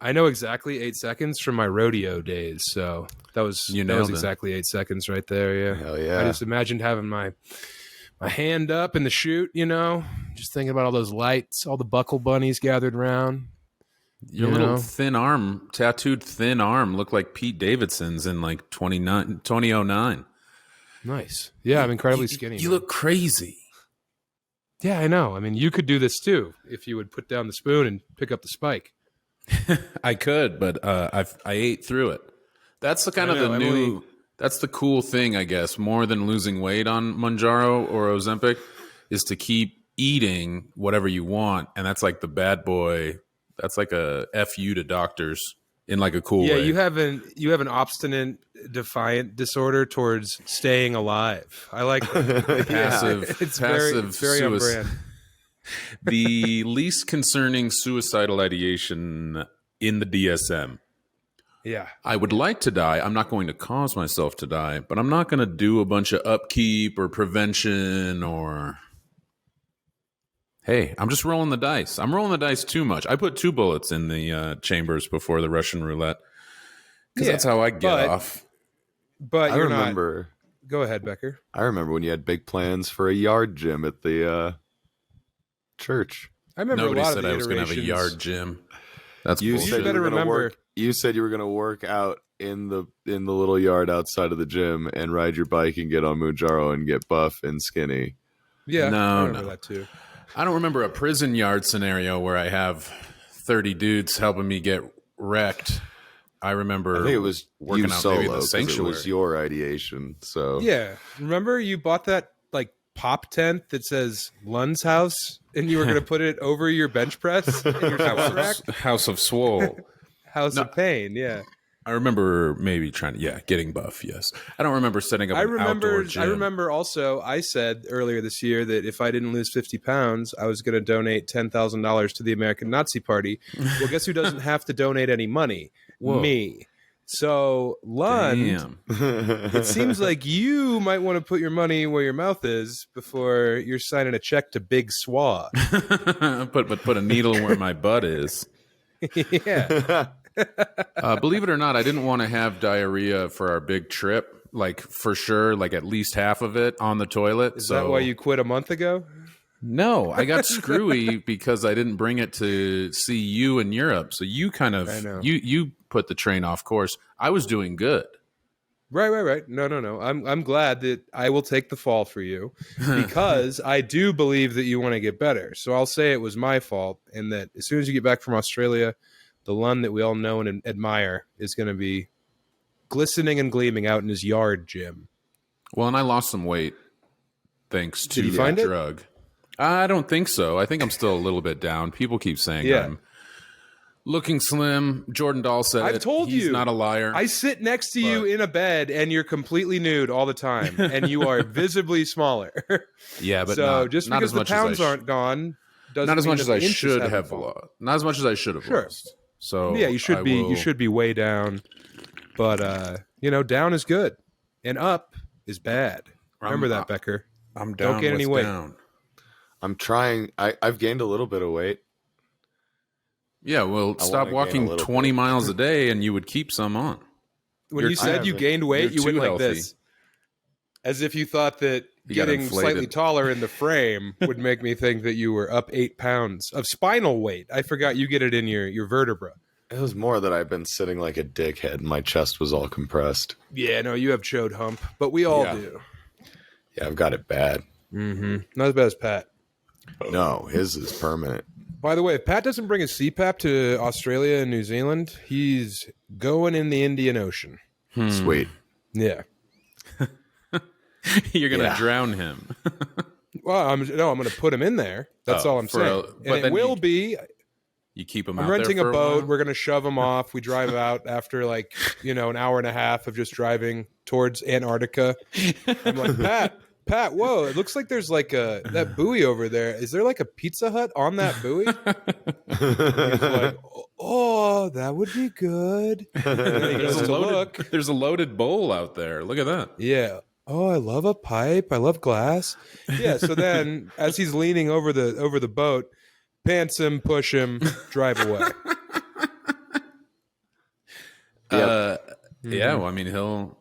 I know exactly 8 seconds from my rodeo days, so that was exactly 8 seconds right there. Yeah, hell yeah. I just imagined having my hand up in the chute, just thinking about all those lights, all the buckle bunnies gathered around. Your little tattooed thin arm looked like Pete Davidson's in like 2009. Nice. Yeah, I'm incredibly skinny. You look crazy. Yeah, I know. I mean, you could do this too if you would put down the spoon and pick up the spike. I could, but I ate through it. That's the kind of the new. That's the cool thing, I guess. More than losing weight on Mounjaro or Ozempic, is to keep eating whatever you want, and that's like the bad boy. That's like a FU to doctors in like a cool way. Yeah, you have an obstinate, defiant disorder towards staying alive. I like that. passive. It's passive very on brand. The least concerning suicidal ideation in the DSM. Yeah. I would like to die. I'm not going to cause myself to die, but I'm not going to do a bunch of upkeep or prevention or... Hey, I'm just rolling the dice. I'm rolling the dice too much. I put 2 bullets in the chambers before the Russian roulette because that's how I get off. But I remember... Go ahead, Becker. I remember when you had big plans for a yard gym at the... church. I remember Nobody a lot said of the I was going to have a yard gym. That's bullshit. You said you were going to work out in the little yard outside of the gym and ride your bike and get on Mounjaro and get buff and skinny. Yeah, I remember that too. I don't remember a prison yard scenario where I have 30 dudes helping me get wrecked. I remember. I think it was working you out solo maybe in the because it sanctuary. was your ideation. So yeah, remember you bought that like pop tent that says Lund's house, and you were going to put it over your bench press in your shower rack? House of Swole. House of Pain. Yeah, I remember maybe getting buff. Yes, I don't remember setting up. Outdoor gym. I remember also. I said earlier this year that if I didn't lose 50 pounds, I was going to donate $10,000 to the American Nazi Party. Well, guess who doesn't have to donate any money? Whoa. Me. So Lund, it seems like you might want to put your money where your mouth is before you're signing a check to Big Swa. put a needle where my butt is. Yeah. Believe it or not, I didn't want to have diarrhea for our big trip. Like for sure, like at least half of it on the toilet. Is that why you quit a month ago? No, I got screwy because I didn't bring it to see you in Europe. So you kind of you put the train off course. I was doing good. Right. No. I'm glad that I will take the fall for you because I do believe that you want to get better. So I'll say it was my fault, and that as soon as you get back from Australia, the Lund that we all know and admire is going to be glistening and gleaming out in his yard gym. Well, and I lost some weight thanks to Did you find that drug. I don't think so. I think I'm still a little bit down. People keep saying I'm looking slim. Jordan Dahl said I've told you. He's not a liar. I sit next to you in a bed and you're completely nude all the time and you are visibly smaller. Yeah, but so just because the pounds aren't gone doesn't not as mean much as I should have lost. Not as much as I should have lost. So yeah, you should be way down. But down is good and up is bad. Remember that, Becker. I'm down. Don't gain any weight. Down. I'm trying. I've gained a little bit of weight. Yeah, well, stop walking 20 miles a day and you would keep some on. When you said you gained weight, you went like this. As if you thought that getting slightly taller in the frame would make me think that you were up 8 pounds of spinal weight. I forgot you get it in your vertebra. It was more that I've been sitting like a dickhead and my chest was all compressed. Yeah, no, you have chode hump, but we all do. Yeah, I've got it bad. Mm-hmm. Not as bad as Pat. No, his is permanent. By the way, if Pat doesn't bring his CPAP to Australia and New Zealand, he's going in the Indian Ocean. Sweet. Yeah. You're going to drown him. Well, I'm going to put him in there. That's all I'm saying. And it will be. You keep him out I'm there renting for a boat. while? We're going to shove him off. We drive out after an hour and a half of just driving towards Antarctica. I'm like, Pat, whoa, it looks like there's that buoy over there. Is there like a Pizza Hut on that buoy? He's like, oh, that would be good. And then he goes to look. There's a loaded bowl out there. Look at that. Yeah. Oh, I love a pipe. I love glass. Yeah. So then as he's leaning over the boat, pants him, push him, drive away. Yeah, well, I mean, well,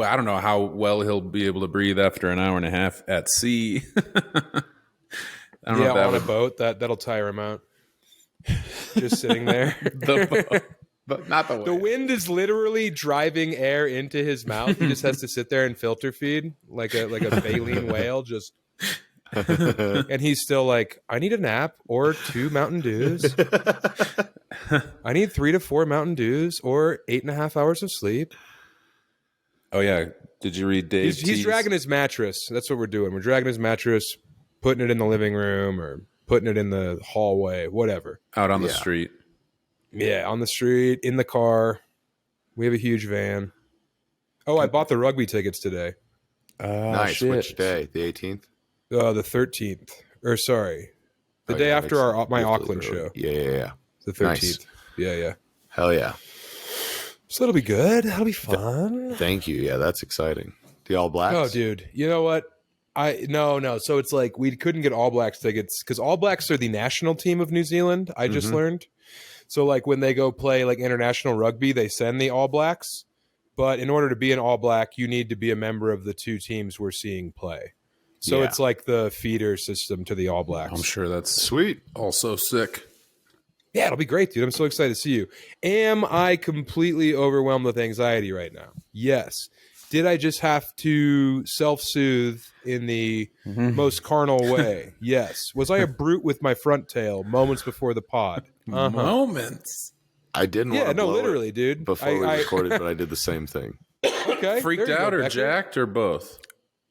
I don't know how well he'll be able to breathe after an hour and a half at sea. I don't know if that on a boat, that'll tire him out. Just sitting there. the boat, but not the The whale. wind is literally driving air into his mouth. He just has to sit there and filter feed like a baleen whale. Just, and he's still like, I need a nap or 2 Mountain Dews. I need 3 to 4 Mountain Dews or 8.5 hours of sleep. Oh yeah, did you read Dave? He's dragging his mattress. That's what we're doing. We're dragging his mattress, putting it in the living room or putting it in the hallway, whatever. out on the street. Yeah, on the street, in the car. We have a huge van. Oh, I bought the rugby tickets today. Nice. Shit. Which day? The 18th? The 13th. Or sorry. The day after my Auckland show. Yeah. The 13th. Nice. Yeah. Hell yeah. So it'll be good. That'll be fun. Thank you. Yeah, that's exciting. The All Blacks? Oh, dude. You know what? No. So it's like we couldn't get All Blacks tickets because All Blacks are the national team of New Zealand. I just learned. So like when they go play like international rugby, they send the All Blacks. But in order to be an All Black, you need to be a member of the 2 teams we're seeing play. So it's like the feeder system to the All Blacks. I'm sure that's Sweet. also sick. Yeah, it'll be great, dude. I'm so excited to see you. Am I completely overwhelmed with anxiety right now? Yes. Did I just have to self-soothe in the most carnal way? Yes. Was I a brute with my front tail moments before the pod? Moments. I didn't want to blow literally, it dude. before we recorded, but I did the same thing. Okay. Freaked there you out go, or Becker. jacked or both?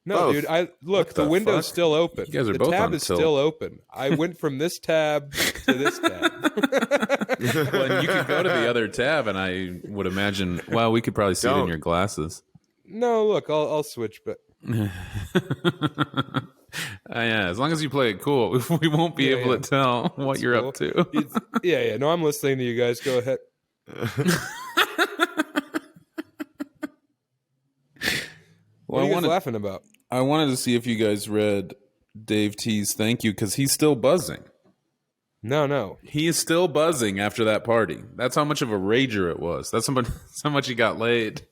No, Both. dude. Look, the the window's fuck? still open. You guys are the both tab on is tilt. still open. I went from this tab to this tab. Well, and you could go to the other tab, and I would imagine. Well, we could probably see it in Don't. your glasses. No, look, I'll switch, but Yeah, as long as you play it cool, we won't be able to tell what you're cool. up to. yeah. No, I'm listening to you guys. Go ahead. What are you guys laughing about? I wanted to see if you guys read Dave T's thank you because he's still buzzing. No. He is still buzzing after that party. That's how much of a rager it was. That's how much he got laid.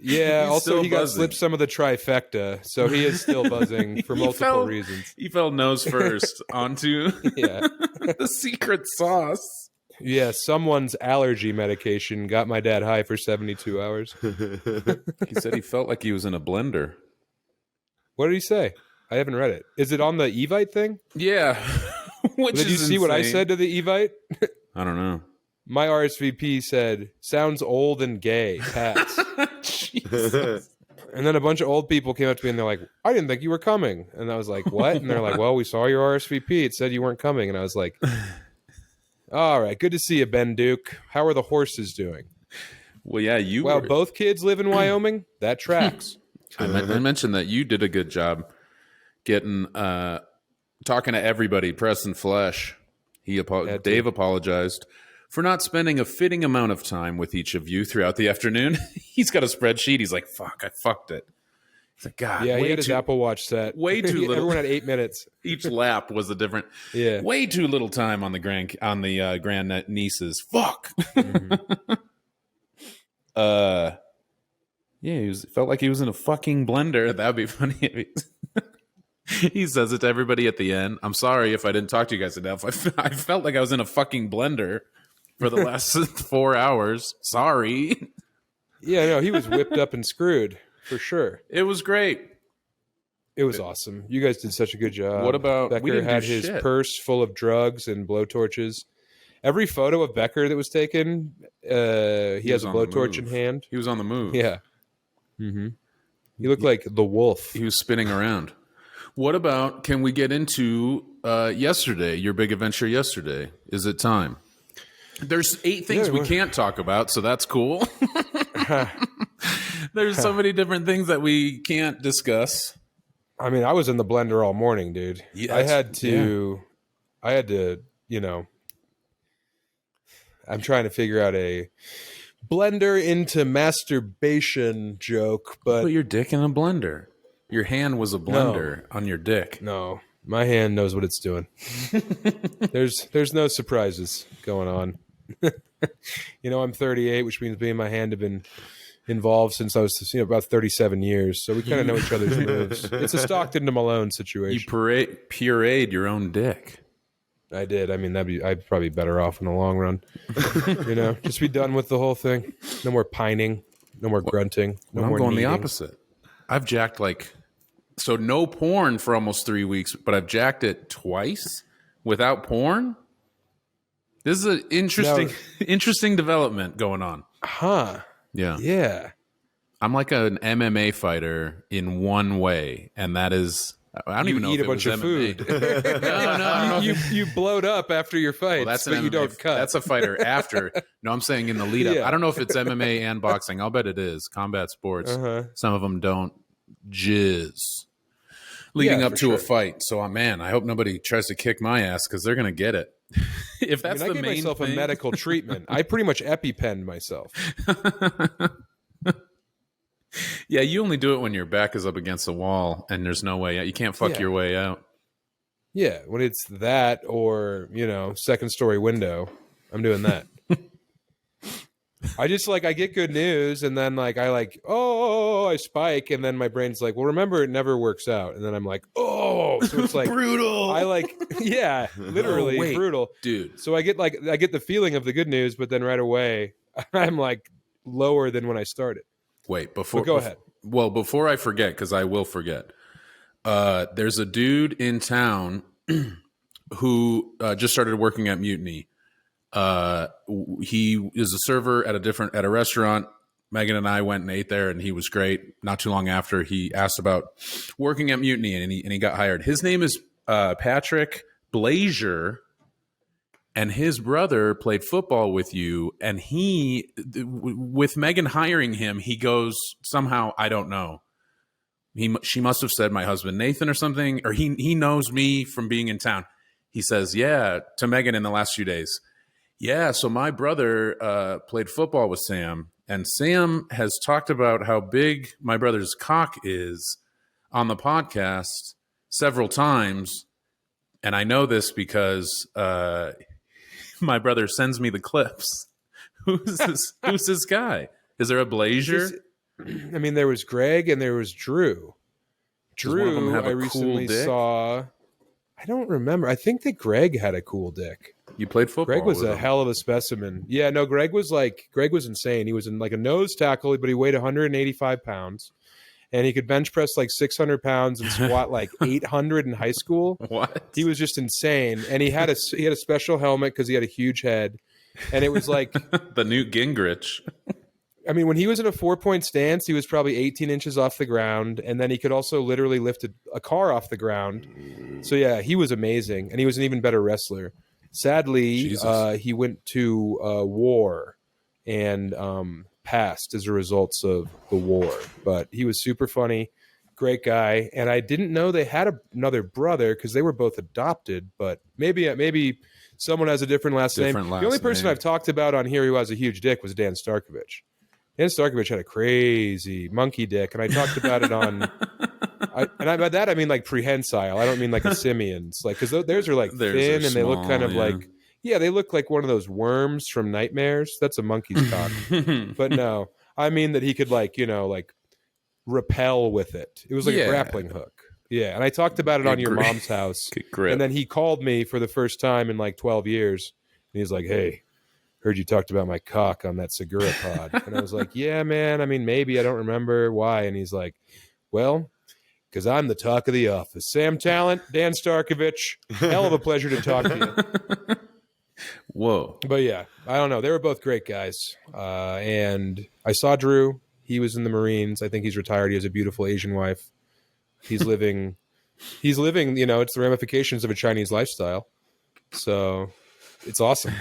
Yeah, He's also still he got buzzing. slipped some of the trifecta, so he is still buzzing for multiple reasons. He fell nose first onto Yeah. the secret sauce. Yeah, someone's allergy medication got my dad high for 72 hours. He said he felt like he was in a blender. What did he say? I haven't read it. Is it on the Evite thing? Yeah. Which Did you see what I insane. said to the Evite? I don't know. My RSVP said, sounds old and gay, pass. Jesus. And then a bunch of old people came up to me and they're like, I didn't think you were coming. And I was like, what? And they're like, well, we saw your RSVP. It said you weren't coming. And I was like, all right, good to see you, Ben Duke. How are the horses doing? Well, yeah, you Well, were. both kids live in Wyoming. That tracks. I mentioned that you did a good job getting talking to everybody, press and flesh. Dave apologized for not spending a fitting amount of time with each of you throughout the afternoon. He's got a spreadsheet. He's like, fuck, I fucked it. He's like, God, Yeah, he way had his too, Apple Watch set. way too little. Everyone had 8 minutes. Each lap was a different. Yeah. Way too little time on the grand nieces. Fuck. Yeah, felt like he was in a fucking blender. That'd be funny. If he says it to everybody at the end. I'm sorry if I didn't talk to you guys enough. I felt like I was in a fucking blender for the last 4 hours. Sorry. Yeah, no, he was whipped up and screwed for sure. It was great. It was awesome. You guys did such a good job. What about- we Becker didn't had do his shit. purse full of drugs and blowtorches. Every photo of Becker that was taken, he has was a on the blowtorch in move. hand. He was on the move. Yeah. Mm-hmm. He looked like the wolf. He was spinning around. What about, can we get into yesterday, your big adventure yesterday? Is it time? There's 8 things we can't talk about, so that's cool. There's so many different things that we can't discuss. I mean, I was in the blender all morning, dude. Yeah, I had to, you know, I'm trying to figure out a blender into masturbation joke, but Put your dick in a blender. Your hand was a blender on your dick. no, my hand knows what it's doing. There's no surprises going on. I'm 38, which means me and my hand have been involved since I was about 37 years. So we kind of know each other's moves. It's a Stockton to Malone situation. You pureed your own dick. I did. I mean, I'd probably be better off in the long run. Just be done with the whole thing. No more pining. No more grunting. No I'm more going kneading. the opposite. I've jacked so no porn for almost 3 weeks, but I've jacked it twice without porn. This is an interesting development going on. Huh. Yeah. Yeah. I'm like an MMA fighter in one way, and that is I don't even know eat if a bunch of MMA. food. No. You blowed up after your fights, That's but you don't cut. That's a fighter after. No, I'm saying in the lead up. Yeah. I don't know if it's MMA and boxing. I'll bet it is. Combat sports. Some of them don't jizz leading up to a fight. So, man, I hope nobody tries to kick my ass because they're going to get it. If that's I the gave main myself thing. a medical treatment. I pretty much EpiPenned myself. Yeah, you only do it when your back is up against the wall and there's no way out. You can't fuck your way out. Yeah, when it's that or, second story window, I'm doing that. I just I get good news and then I spike and then my brain's like, well, remember it never works out. And then I'm like, oh, so it's like brutal. Yeah, literally brutal. Dude. So I get the feeling of the good news, but then right away I'm lower than when I started. Wait, go ahead. Well, before I forget, because I will forget, there's a dude in town who just started working at Mutiny. He is a server at a restaurant. Megan and I went and ate there, and he was great. Not too long after, he asked about working at Mutiny, and he got hired. His name is Patrick Blazier. And his brother played football with you, and with Megan hiring him, he goes somehow, I don't know. She must have said my husband Nathan or something, or he knows me from being in town. He says, yeah, to Megan in the last few days. Yeah, so my brother played football with Sam, and Sam has talked about how big my brother's cock is on the podcast several times, and I know this because my brother sends me the clips. Who's this guy? Is there a Blazier? There was Greg and there was Drew. Drew, I recently saw. I don't remember. I think that Greg had a cool dick. You played football. Greg was a hell of a specimen. Yeah, no, Greg was insane. He was in a nose tackle, but he weighed 185 pounds. And he could bench press 600 pounds and squat 800 in high school. What? He was just insane. And he had a special helmet because he had a huge head. And it was the Newt Gingrich. When he was in a 4-point stance, he was probably 18 inches off the ground. And then he could also literally lift a car off the ground. So, yeah, he was amazing. And he was an even better wrestler. Sadly, he went to war and passed as a result of the war. But he was super funny, great guy. And I didn't know they had another brother because they were both adopted. But maybe someone has a different last name. The only person I've talked about on here who has a huge dick was Dan Starkovich. Dan Starkovich had a crazy monkey dick, and I talked about it on. By that I mean prehensile. I don't mean a simian's, because theirs are thin and they look kind of they look like one of those worms from Nightmares. That's a monkey's cock. But no, I mean that he could repel with it. It was a grappling hook. Yeah, and I talked about it on your mom's house, and then he called me for the first time in 12 years, and he's like, "Hey, heard you talked about my cock on that Segura pod." And I was like, "Yeah, man. Maybe I don't remember why." And he's like, "Well, because I'm the talk of the office. Sam Tallent, Dan Starkovich. Hell of a pleasure to talk to you." Whoa. But yeah, I don't know. They were both great guys. And I saw Drew. He was in the Marines. I think he's retired. He has a beautiful Asian wife. He's living, it's the ramifications of a Chinese lifestyle. So it's awesome.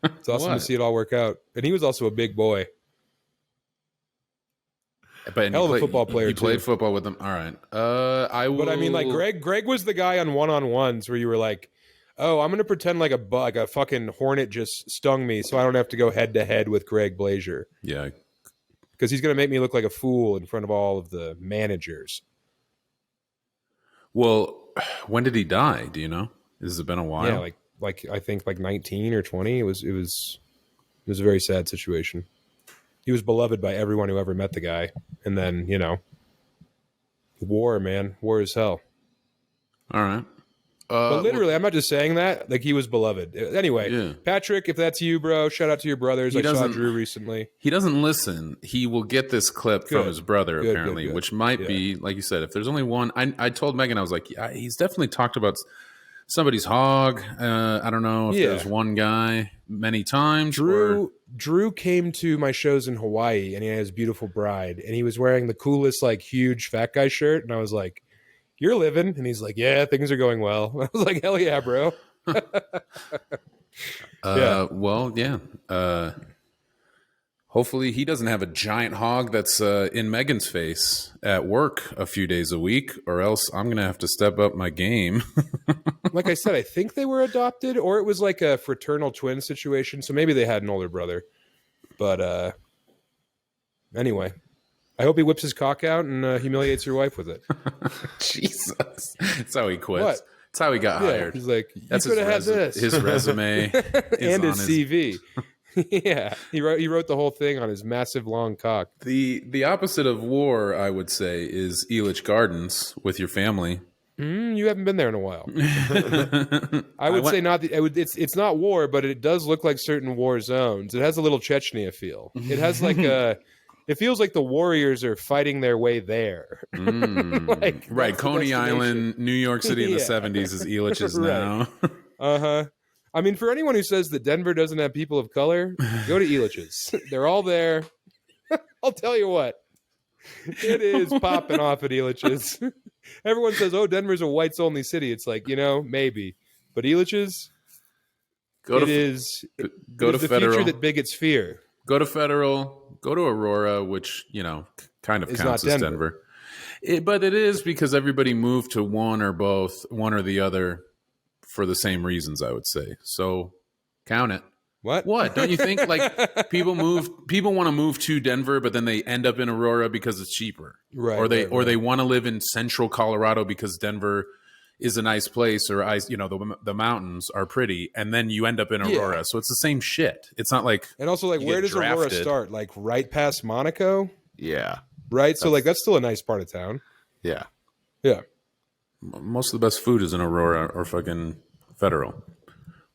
It's awesome to see it all work out. And he was also a big boy. But hell of a football player. You played football with him. All right. I will. But Greg was the guy on one-on-ones where you were like, "Oh, I'm going to pretend like a fucking hornet just stung me, so I don't have to go head to head with Greg Blazier." Yeah, because he's going to make me look like a fool in front of all of the managers. Well, when did he die? Do you know? Has it been a while? Yeah, like I think like 19 or 20. It was a very sad situation. He was beloved by everyone who ever met the guy, and then war, man, war is hell. All right. But literally, I'm not just saying that. Like, he was beloved. Anyway, Yeah. Patrick, if that's you, bro, shout out to your brothers. I saw doesn't- Drew recently. He doesn't listen. He will get this clip from Good. his brother, Good, apparently, good. which might be, like you said, if there's only one. I told Megan, I was like, yeah, he's definitely talked about somebody's hog. I don't know if there's one guy many times. Drew came to my shows in Hawaii, and he had his beautiful bride, and he was wearing the coolest, like, huge fat guy shirt, and I was like, "You're living," and he's like, "Yeah, things are going well." I was like, "Hell yeah, bro." Well, yeah. Hopefully he doesn't have a giant hog that's in Megan's face at work a few days a week, or else I'm going to have to step up my game. Like I said, I think they were adopted, or it was like a fraternal twin situation, so maybe they had an older brother. But anyway, I hope he whips his cock out and humiliates your wife with it. Jesus. That's how he quits. What? That's how he got hired. He's like, "You That's could have had this." His resume and his CV. Yeah, he wrote the whole thing on his massive long cock. The opposite of war, I would say, is Elitch Gardens with your family. You haven't been there in a while. I would say not. It's not war, but it does look like certain war zones. It has a little Chechnya feel. It has like a. It feels like the Warriors are fighting their way there. Right, Coney Island, New York City in the 70s is Elitch's now. I mean, for anyone who says that Denver doesn't have people of color, go to Elitch's. They're all there. I'll tell you what. It is popping off at Elitch's. Everyone says, "Oh, Denver's a whites-only city." It's like, maybe. But Elitch's, Go to the Federal. future that bigots fear. Go to Federal. Go to Aurora, which, kind of counts as Denver. But it is because everybody moved to one or both, one or the other, for the same reasons, I would say. So count it. What? Don't you think like people want to move to Denver, but then they end up in Aurora because it's cheaper. Right. Or they want to live in central Colorado because Denver is a nice place, or the mountains are pretty, and then you end up in Aurora. So it's the same shit. It's not like. And also, like, where does Aurora start? Like right past Monaco? Yeah. Right? So like that's still a nice part of town. Yeah. Yeah. Most of the best food is in Aurora or fucking Federal.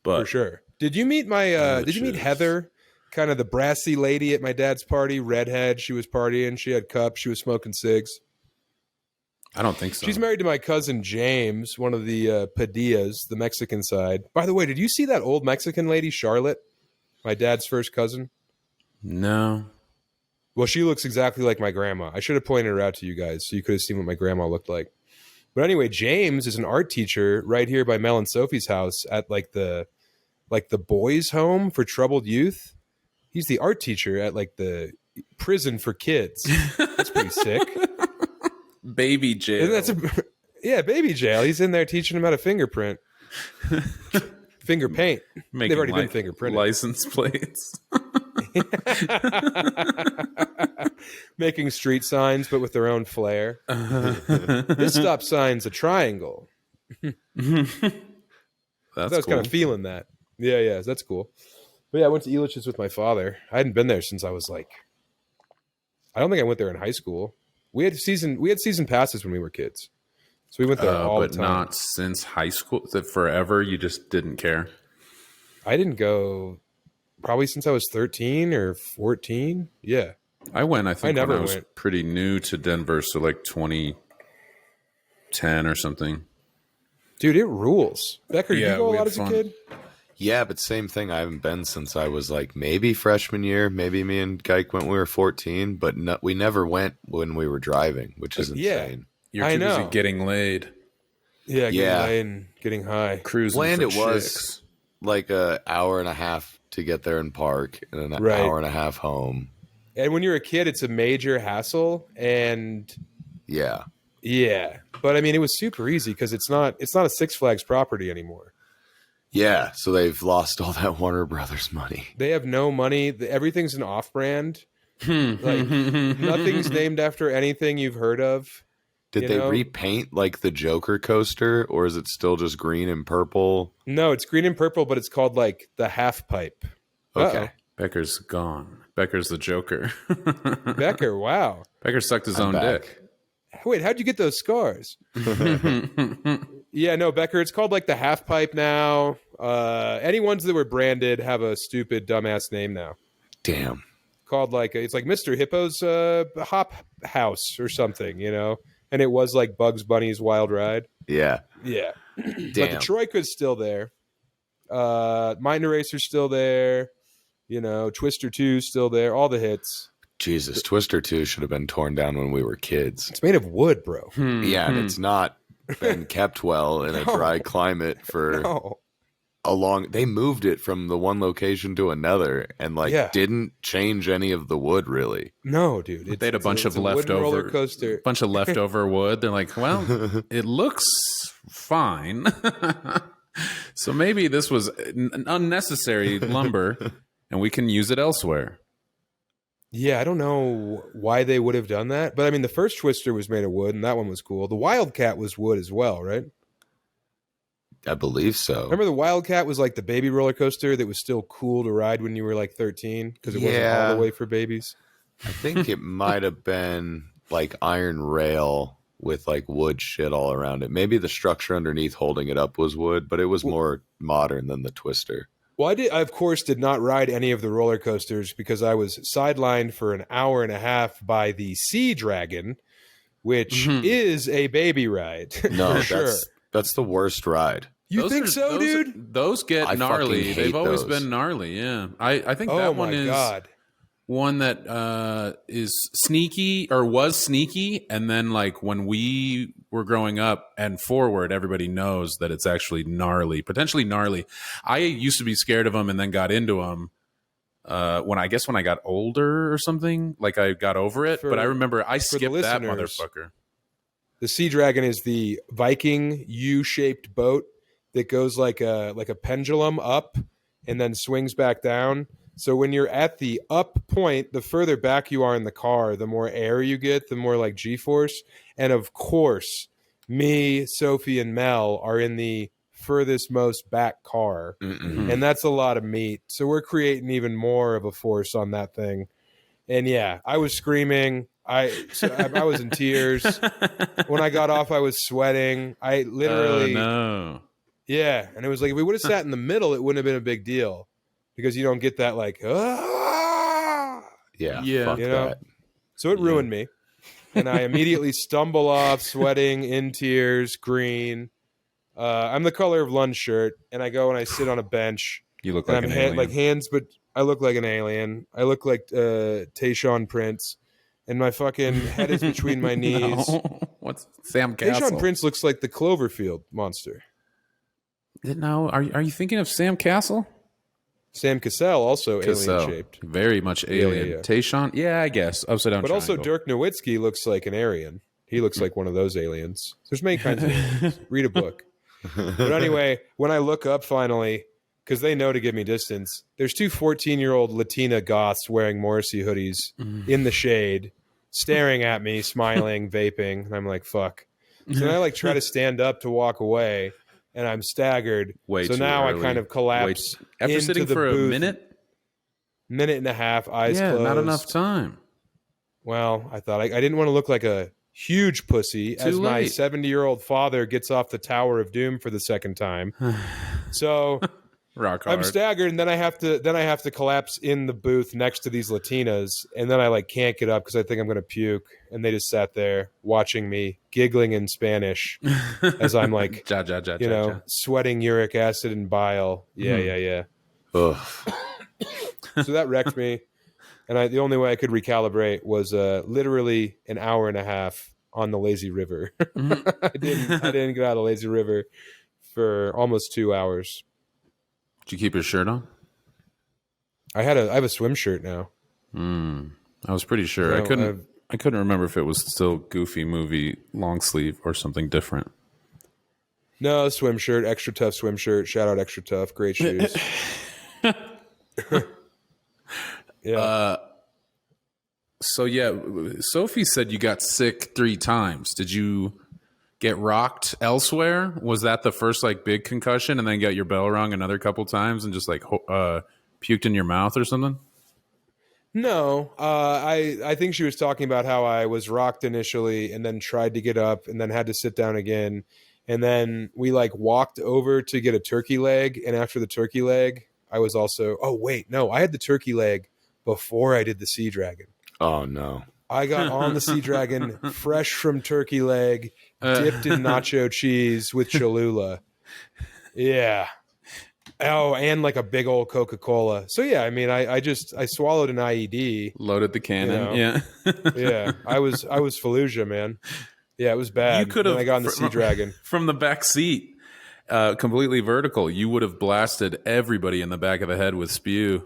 But for sure. Did you meet did you meet Heather? Kind of the brassy lady at my dad's party, redhead. She was partying. She had cups. She was smoking cigs. I don't think so. She's married to my cousin James, one of the Padillas, the Mexican side. By the way, did you see that old Mexican lady, Charlotte? My dad's first cousin? No. Well, she looks exactly like my grandma. I should have pointed her out to you guys so you could have seen what my grandma looked like. But anyway, James is an art teacher right here by Mel and Sophie's house at like the boys' home for troubled youth. He's the art teacher at like the prison for kids. That's pretty sick. Baby jail. Baby jail. He's in there teaching him how to fingerprint. Finger paint. They've already been fingerprinted. License plates. Making street signs, but with their own flair. This stop sign's a triangle. I was kind of feeling that. Yeah, that's cool. But yeah, I went to Elitch's with my father. I hadn't been there since I was like, I don't think I went there in high school. We had season passes when we were kids, so we went there all the time. But not since high school. That forever you just didn't care. I didn't go probably since I was 13 or 14. Yeah, I went. I think I never when I was pretty new to Denver, so like 2010 or something. Dude, it rules. Becker, did you go a lot as a kid? Yeah, but same thing. I haven't been since I was like maybe freshman year. Maybe me and Geik went when we were 14, but we never went when we were driving, which is insane. You're too busy getting laid. Yeah, getting laid and getting high. Cruising Planned for it chicks. was like an hour and a half to get there and park, and an hour and a half home. And when you're a kid, it's a major hassle. And yeah. But I mean, it was super easy because it's not a Six Flags property anymore. Yeah, so they've lost all that Warner Brothers money. They have no money. Everything's an off-brand. Like nothing's named after anything you've heard of. Did they repaint like the Joker coaster, or is it still just green and purple? No, it's green and purple, but it's called like the half pipe. Okay. Becker's gone. Becker's the Joker. Becker, wow. Becker sucked his own dick. Wait, how'd you get those scars? Yeah, no, Becker, it's called like the half pipe now. Any ones that were branded have a stupid, dumbass name now. Damn. Called like, it's like Mr. Hippos Hop House or something, you know? And it was like Bugs Bunny's Wild Ride. Yeah. Yeah. Damn. But the Troika's still there. Mind Eraser's still there. You know, Twister 2's still there. All the hits. Jesus, Twister 2 should have been torn down when we were kids. It's made of wood, bro. Yeah, and it's not been kept well in a dry climate for a long... They moved it from the one location to another and didn't change any of the wood, really. No, dude. They had a bunch of leftover wood. They're like, well, it looks fine. So maybe this was unnecessary lumber and we can use it elsewhere. Yeah, I don't know why they would have done that. But I mean, the first Twister was made of wood and that one was cool. The Wildcat was wood as well, right? I believe so. Remember the Wildcat was like the baby roller coaster that was still cool to ride when you were like 13 because it wasn't all the way for babies? I think it might have been like iron rail with like wood shit all around it. Maybe the structure underneath holding it up was wood, but it was more modern than the Twister. Well, I of course, did not ride any of the roller coasters because I was sidelined for an hour and a half by the Sea Dragon, which is a baby ride. No, that's the worst ride. You think so, dude? Those get gnarly. They've always been gnarly, yeah. I think that one is one that is sneaky or was sneaky, and then like when we were growing up and forward, everybody knows that it's actually gnarly, potentially gnarly. I used to be scared of them and then got into them when I got older or something. Like I got over it, but I remember I skipped that motherfucker. The Sea Dragon is the Viking U-shaped boat that goes like a pendulum up and then swings back down. So when you're at the up point, the further back you are in the car, the more air you get, the more like G-force. And of course, me, Sophie, and Mel are in the furthest most back car. And that's a lot of meat. So we're creating even more of a force on that thing. And yeah, I was screaming. I was in tears. When I got off, I was sweating. I literally... Yeah, and it was like, if we would have sat in the middle, it wouldn't have been a big deal. Because you don't get that like, yeah, fuck that. So it ruined me. And I immediately stumble off, sweating, in tears, green. I'm the color of Lund's shirt, and I go and I sit on a bench. You look like an alien. Like hands, but I look like an alien. I look like Tayshaun Prince, and my fucking head is between my knees. No. What's Sam Castle? Tayshaun Prince looks like the Cloverfield monster. No, are you thinking of Sam Castle? Sam Cassell, also alien-shaped. Very much alien. Yeah. Tayshaun? Yeah, I guess. Upside down But triangle. also Dirk Nowitzki looks like an Aryan. He looks like one of those aliens. There's many kinds of aliens. Read a book. But anyway, when I look up finally, because they know to give me distance, there's two 14-year-old Latina goths wearing Morrissey hoodies in the shade, staring at me, smiling, vaping. And I'm like, fuck. So then I like try to stand up to walk away. And I'm staggered. So now I kind of collapse. After sitting for a minute and a half, eyes closed. Not enough time. Well, I thought I didn't want to look like a huge pussy as my 70-year-old father gets off the Tower of Doom for the second time. So rock hard. I'm staggered, and then I have to collapse in the booth next to these Latinas, and then I like can't get up because I think I'm gonna puke. And they just sat there watching me, giggling in Spanish as I'm like, sweating uric acid and bile. Yeah. Ugh. So that wrecked me, and the only way I could recalibrate was literally an hour and a half on the lazy river. I didn't get out of the lazy river for almost 2 hours. Did you keep your shirt on? I have a swim shirt now. I was pretty sure. I couldn't remember if it was still Goofy Movie long sleeve or something different. No, swim shirt, extra tough swim shirt. Shout out Extra Tough, great shoes. Yeah. So yeah, Sophie said you got sick 3 times. Did you get rocked elsewhere? Was that the first like big concussion, and then got your bell rung another couple times and just like puked in your mouth or something? No, I think she was talking about how I was rocked initially and then tried to get up and then had to sit down again. And then we like walked over to get a turkey leg. And after the turkey leg, I was also, oh, wait, no, I had the turkey leg before I did the Sea Dragon. Oh, no. I got on the Sea Dragon fresh from turkey leg, dipped in nacho cheese with Cholula. Yeah. Oh, and like a big old Coca-Cola. So yeah, I mean, I swallowed an IED. Loaded the cannon. You know? Yeah. Yeah. I was Fallujah, man. Yeah, it was bad. You could have. I got on the Sea Dragon. From the back seat, completely vertical, you would have blasted everybody in the back of the head with spew.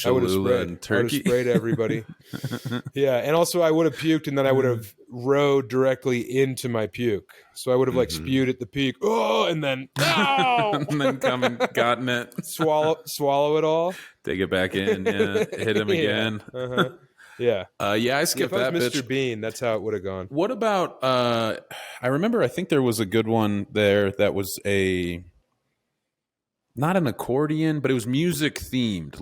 I would have sprayed everybody. Yeah, and also I would have puked, and then I would have rode directly into my puke. So I would have like spewed at the puke, and then and then come and gotten it, swallow it all, take it back in, hit him again. Yeah. I skipped that. If I was Mr. Bean, that's how it would have gone. What about? I remember. I think there was a good one there that was not an accordion, but it was music themed.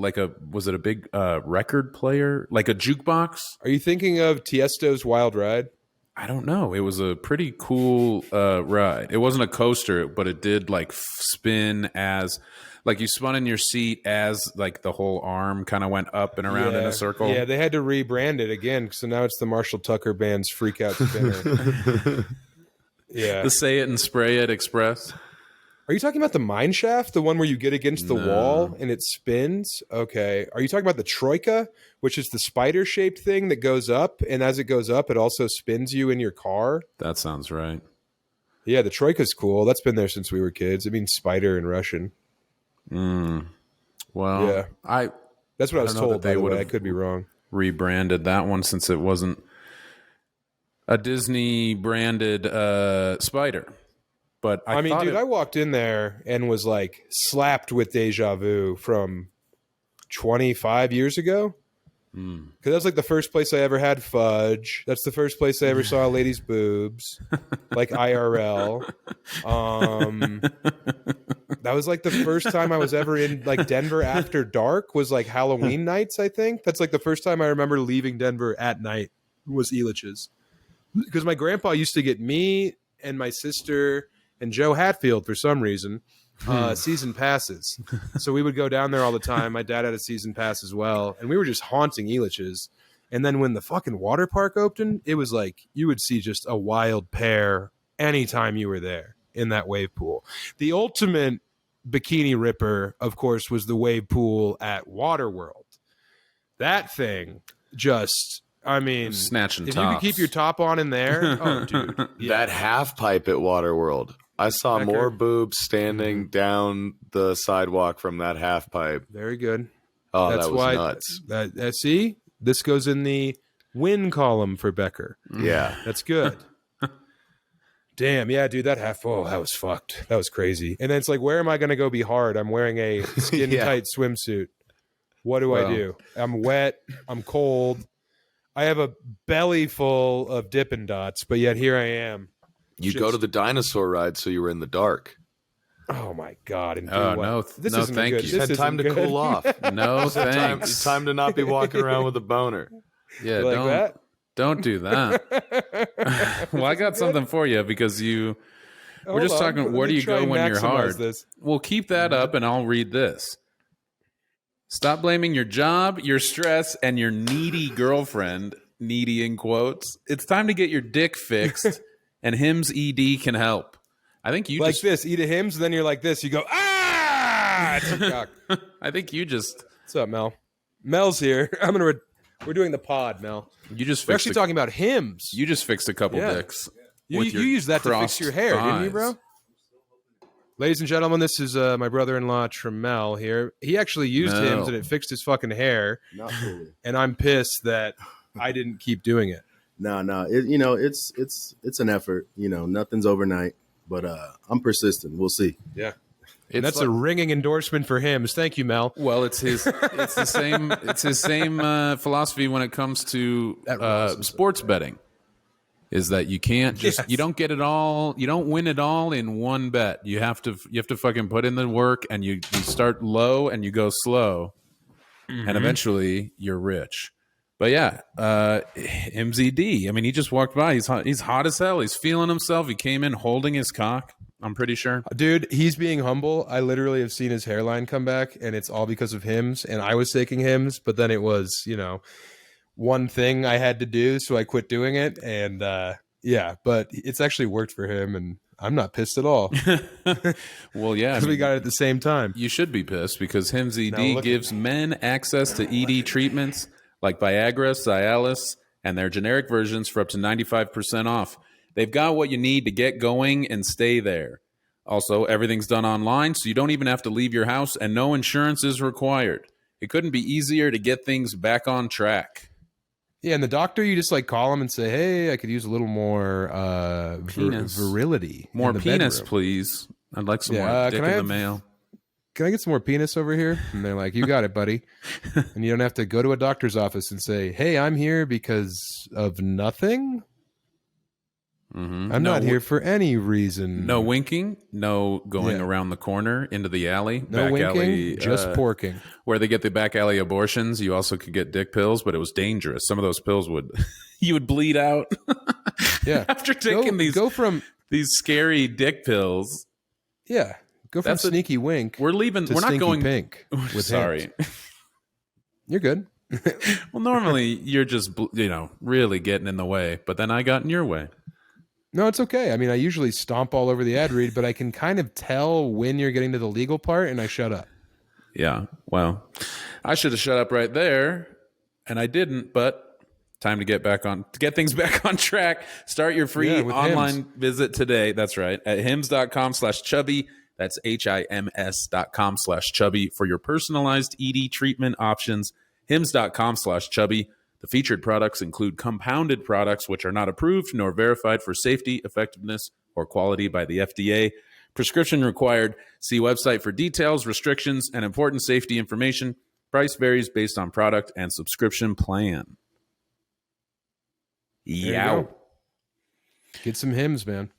Was it a big record player, like a jukebox? Are you thinking of Tiestos Wild Ride? I don't know. It was a pretty cool ride. It wasn't a coaster, but it did like spin as like you spun in your seat as like the whole arm kind of went up and around in a circle. Yeah, they had to rebrand it again, so now it's the Marshall Tucker Band's Freak Out Spinner. Yeah, the Say It and Spray It Express. Are you talking about the mine shaft, the one where you get against the wall and it spins? Okay. Are you talking about the troika, which is the spider-shaped thing that goes up, and as it goes up, it also spins you in your car? That sounds right. Yeah, the troika's cool. That's been there since we were kids. It means spider in Russian. Well, yeah, that's what I was told. By the way, I could be wrong. Rebranded that one since it wasn't a Disney branded spider. But I mean, dude, I walked in there and was like slapped with deja vu from 25 years ago. Because that's like the first place I ever had fudge. That's the first place I ever saw a lady's boobs, like IRL. That was like the first time I was ever in like Denver after dark was like Halloween nights, I think. That's like the first time I remember leaving Denver at night was Elitch's. Because my grandpa used to get me and my sister and Joe Hatfield, for some reason, season passes. So we would go down there all the time. My dad had a season pass as well. And we were just haunting Elitch's. And then when the fucking water park opened, it was like you would see just a wild pair anytime you were there in that wave pool. The ultimate bikini ripper, of course, was the wave pool at Waterworld. That thing just... I mean, snatching if tops. You could keep your top on in there, oh, dude. Yeah. That half pipe at Waterworld. I saw more boobs standing down the sidewalk from that half pipe. Very good. Oh, that was nuts. See, this goes in the win column for Becker. Yeah. That's good. Damn, yeah, dude, that was fucked. That was crazy. And then it's like, where am I going to go be hard? I'm wearing a skin-tight swimsuit. What do I do? I'm wet. I'm cold. I have a belly full of Dippin' Dots, but yet here I am. You go to the dinosaur ride, so you were in the dark. Oh my god! And thank you. You had time to cool off. No, thanks. Time to not be walking around with a boner. Yeah, don't do that. Well, I got something for you because we're just talking. Where do you go when you're hard? Well, keep that up, and I'll read this. Stop blaming your job, your stress, and your needy girlfriend. Needy in quotes. It's time to get your dick fixed, and Hims ED can help. I think you like this. Eat a Hims, and then you're like this. You go ah. I think you just. What's up, Mel? Mel's here. We're doing the pod, Mel. We're actually talking about Hims. You just fixed a couple dicks. You used that to fix your hair, didn't you, bro? Ladies and gentlemen, this is my brother-in-law Tremel here. He actually used Hims and it fixed his fucking hair. Not fully. And I'm pissed that I didn't keep doing it. No. It's an effort. Nothing's overnight, but I'm persistent. We'll see. Yeah. That's a ringing endorsement for Hims. Thank you, Mel. Well, it's the same philosophy when it comes to sports betting. Is that you can't you don't get it all, you don't win it all in one bet. You have to fucking put in the work, and you start low and you go slow, and eventually you're rich. But yeah, MZD. I mean, he just walked by. He's hot as hell. He's feeling himself. He came in holding his cock, I'm pretty sure. Dude, he's being humble. I literally have seen his hairline come back, and it's all because of Hims. And I was taking Hims, but then it was, one thing I had to do, so I quit doing it. And but it's actually worked for him, and I'm not pissed at all. Well, yeah, because we got it at the same time. You should be pissed because Hims ED gives men access to ED treatments like Viagra, Cialis, and their generic versions for up to 95% off. They've got what you need to get going and stay there. Also, everything's done online, so you don't even have to leave your house, and no insurance is required. It couldn't be easier to get things back on track. Yeah, and the doctor, you just call him and say, hey, I could use a little more virility. More penis, bedroom. Please. I'd like some more dick in the mail. Can I get some more penis over here? And they're like, you got it, buddy. And you don't have to go to a doctor's office and say, hey, I'm here because of nothing. Mm-hmm. I'm not here for any reason. No winking. No going around the corner into the alley. No back winking, alley, just porking. Where they get the back alley abortions. You also could get dick pills, but it was dangerous. Some of those pills you would bleed out. Yeah. After taking these scary dick pills. Yeah. Go from sneaky wink. We're leaving. We're not going pink. Sorry. You're good. Well, normally you're just really getting in the way, but then I got in your way. No, it's okay. I mean, I usually stomp all over the ad read, but I can kind of tell when you're getting to the legal part, and I shut up. Yeah. Well, I should have shut up right there, and I didn't. But time to get things back on track. Start your free online visit today. That's right, at hims.com/chubby. That's HIMS.com/chubby for your personalized ED treatment options. HIMS.com/chubby. The featured products include compounded products which are not approved nor verified for safety, effectiveness, or quality by the FDA. Prescription required. See website for details, restrictions, and important safety information. Price varies based on product and subscription plan. Yeah. Get some Hims, man.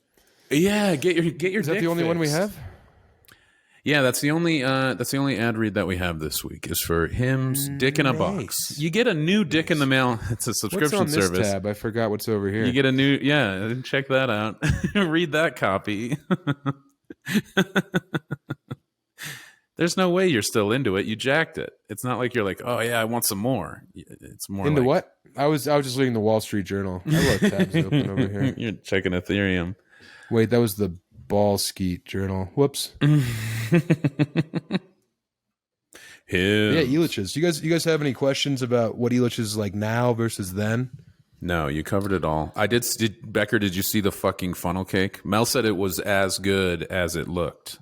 Yeah, get your. Is that the only one we have? Yeah, that's the only ad read that we have this week is for Hims Dick in a Box. You get a new dick in the mail. It's a subscription service. What's on this tab? I forgot what's over here. You get a new check that out. Read that copy. There's no way you're still into it. You jacked it. It's not like you're like, oh yeah, I want some more. It's more into what? I was just reading the Wall Street Journal. I love tabs open over here. You're checking Ethereum. Wait, that was the Ball Skeet Journal. Whoops. Yeah, Elitch's. You guys have any questions about what Elitch is like now versus then? No, you covered it all. I did. Becker, did you see the fucking funnel cake? Mel said it was as good as it looked.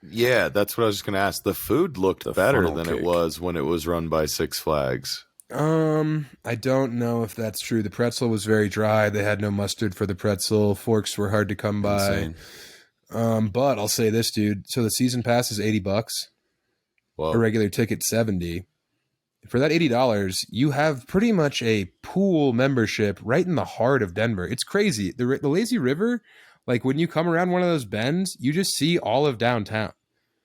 Yeah, that's what I was just going to ask. The food looked better than it was when it was run by Six Flags. I don't know if that's true. The pretzel was very dry. They had no mustard for the pretzel. Forks were hard to come by. But I'll say this, dude. So the season pass is $80. Whoa. A regular ticket $70. For that $80, you have pretty much a pool membership right in the heart of Denver. It's crazy. The lazy river, like when you come around one of those bends, you just see all of downtown.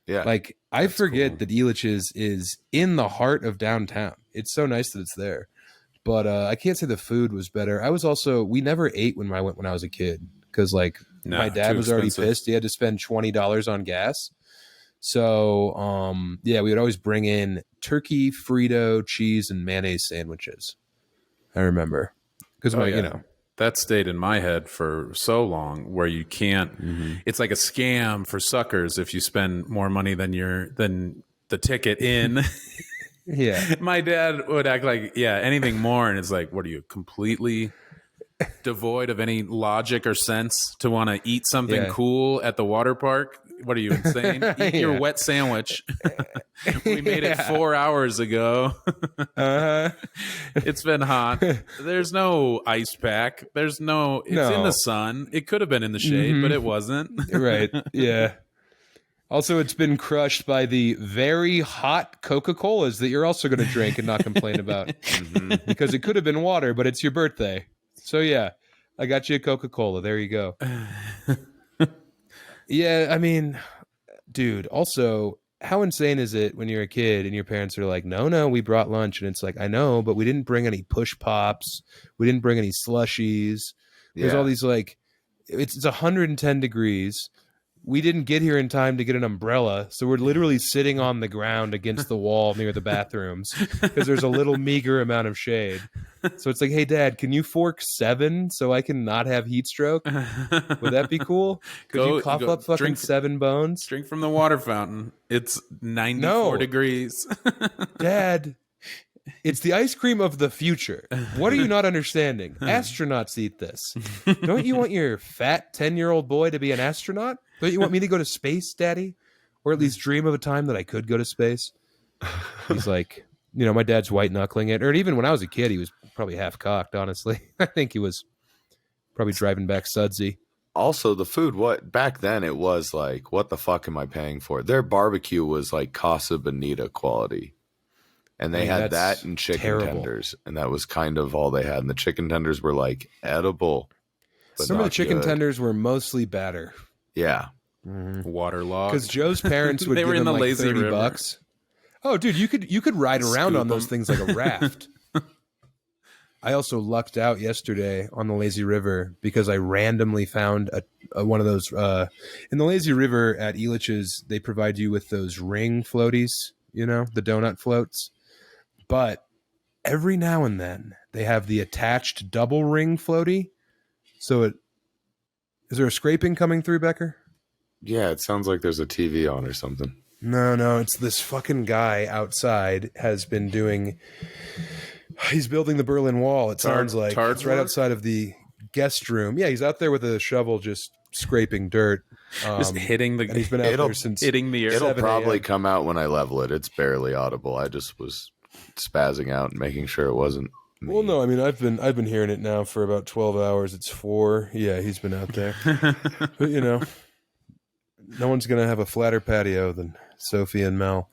Yeah. Like I forget that Elitch's is in the heart of downtown. It's so nice that it's there. But I can't say the food was better. We never ate when I was a kid because my dad was already pissed. He had to spend $20 on gas. So we would always bring in turkey, Frito, cheese, and mayonnaise sandwiches. I remember because that stayed in my head for so long where you can't. Mm-hmm. It's like a scam for suckers if you spend more money than the ticket in. Yeah. My dad would act like, anything more. And it's like, what are you, completely devoid of any logic or sense to want to eat something cool at the water park? What are you, insane? Eat your wet sandwich. We made it 4 hours ago. It's been hot. There's no ice pack. It's in the sun. It could have been in the shade, but it wasn't. Right. Yeah. Also, it's been crushed by the very hot Coca-Colas that you're also going to drink and not complain about. Because it could have been water, but it's your birthday. So, yeah, I got you a Coca-Cola. There you go. Yeah, I mean, dude, also, how insane is it when you're a kid and your parents are like, no, we brought lunch. And it's like, I know, but we didn't bring any push pops. We didn't bring any slushies. There's all these like, it's 110 degrees. We didn't get here in time to get an umbrella, so we're literally sitting on the ground against the wall near the bathrooms because there's a little meager amount of shade. So it's like, hey, Dad, can you fork 7 so I can not have heat stroke? Would that be cool? Could you cough up fucking 7 bones? Drink from the water fountain. It's 94 degrees. Dad, it's the ice cream of the future. What are you not understanding? Astronauts eat this. Don't you want your fat 10-year-old boy to be an astronaut? Don't you want me to go to space, Daddy? Or at least dream of a time that I could go to space? He's like, my dad's white-knuckling it. Or even when I was a kid, he was probably half-cocked, honestly. I think he was probably driving back sudsy. Also, the food, back then it was like, what the fuck am I paying for? Their barbecue was like Casa Bonita quality. And they had that and chicken tenders. And that was kind of all they had. And the chicken tenders were like edible. Some of the chicken tenders were mostly batter. Yeah. Waterlogged. Because Joe's parents would give him like $30. Oh, dude, you could ride around on those things like a raft. I also lucked out yesterday on the lazy river because I randomly found one of those in the lazy river at Elitch's. They provide you with those ring floaties, the donut floats. But every now and then they have the attached double ring floaty. So is there a scraping coming through, Becker? Yeah, it sounds like there's a TV on or something. No, it's this fucking guy outside has been he's building the Berlin Wall. It sounds like it's right outside of the guest room. Yeah, he's out there with a shovel just scraping dirt. Just hitting the... And he's been out there since hitting the air. It'll probably come out when I level it. It's barely audible. I just was spazzing out and making sure it wasn't me. Well, no, I mean, I've been hearing it now for about 12 hours. It's 4. Yeah, he's been out there. But, no one's going to have a flatter patio than Sophie and Mel.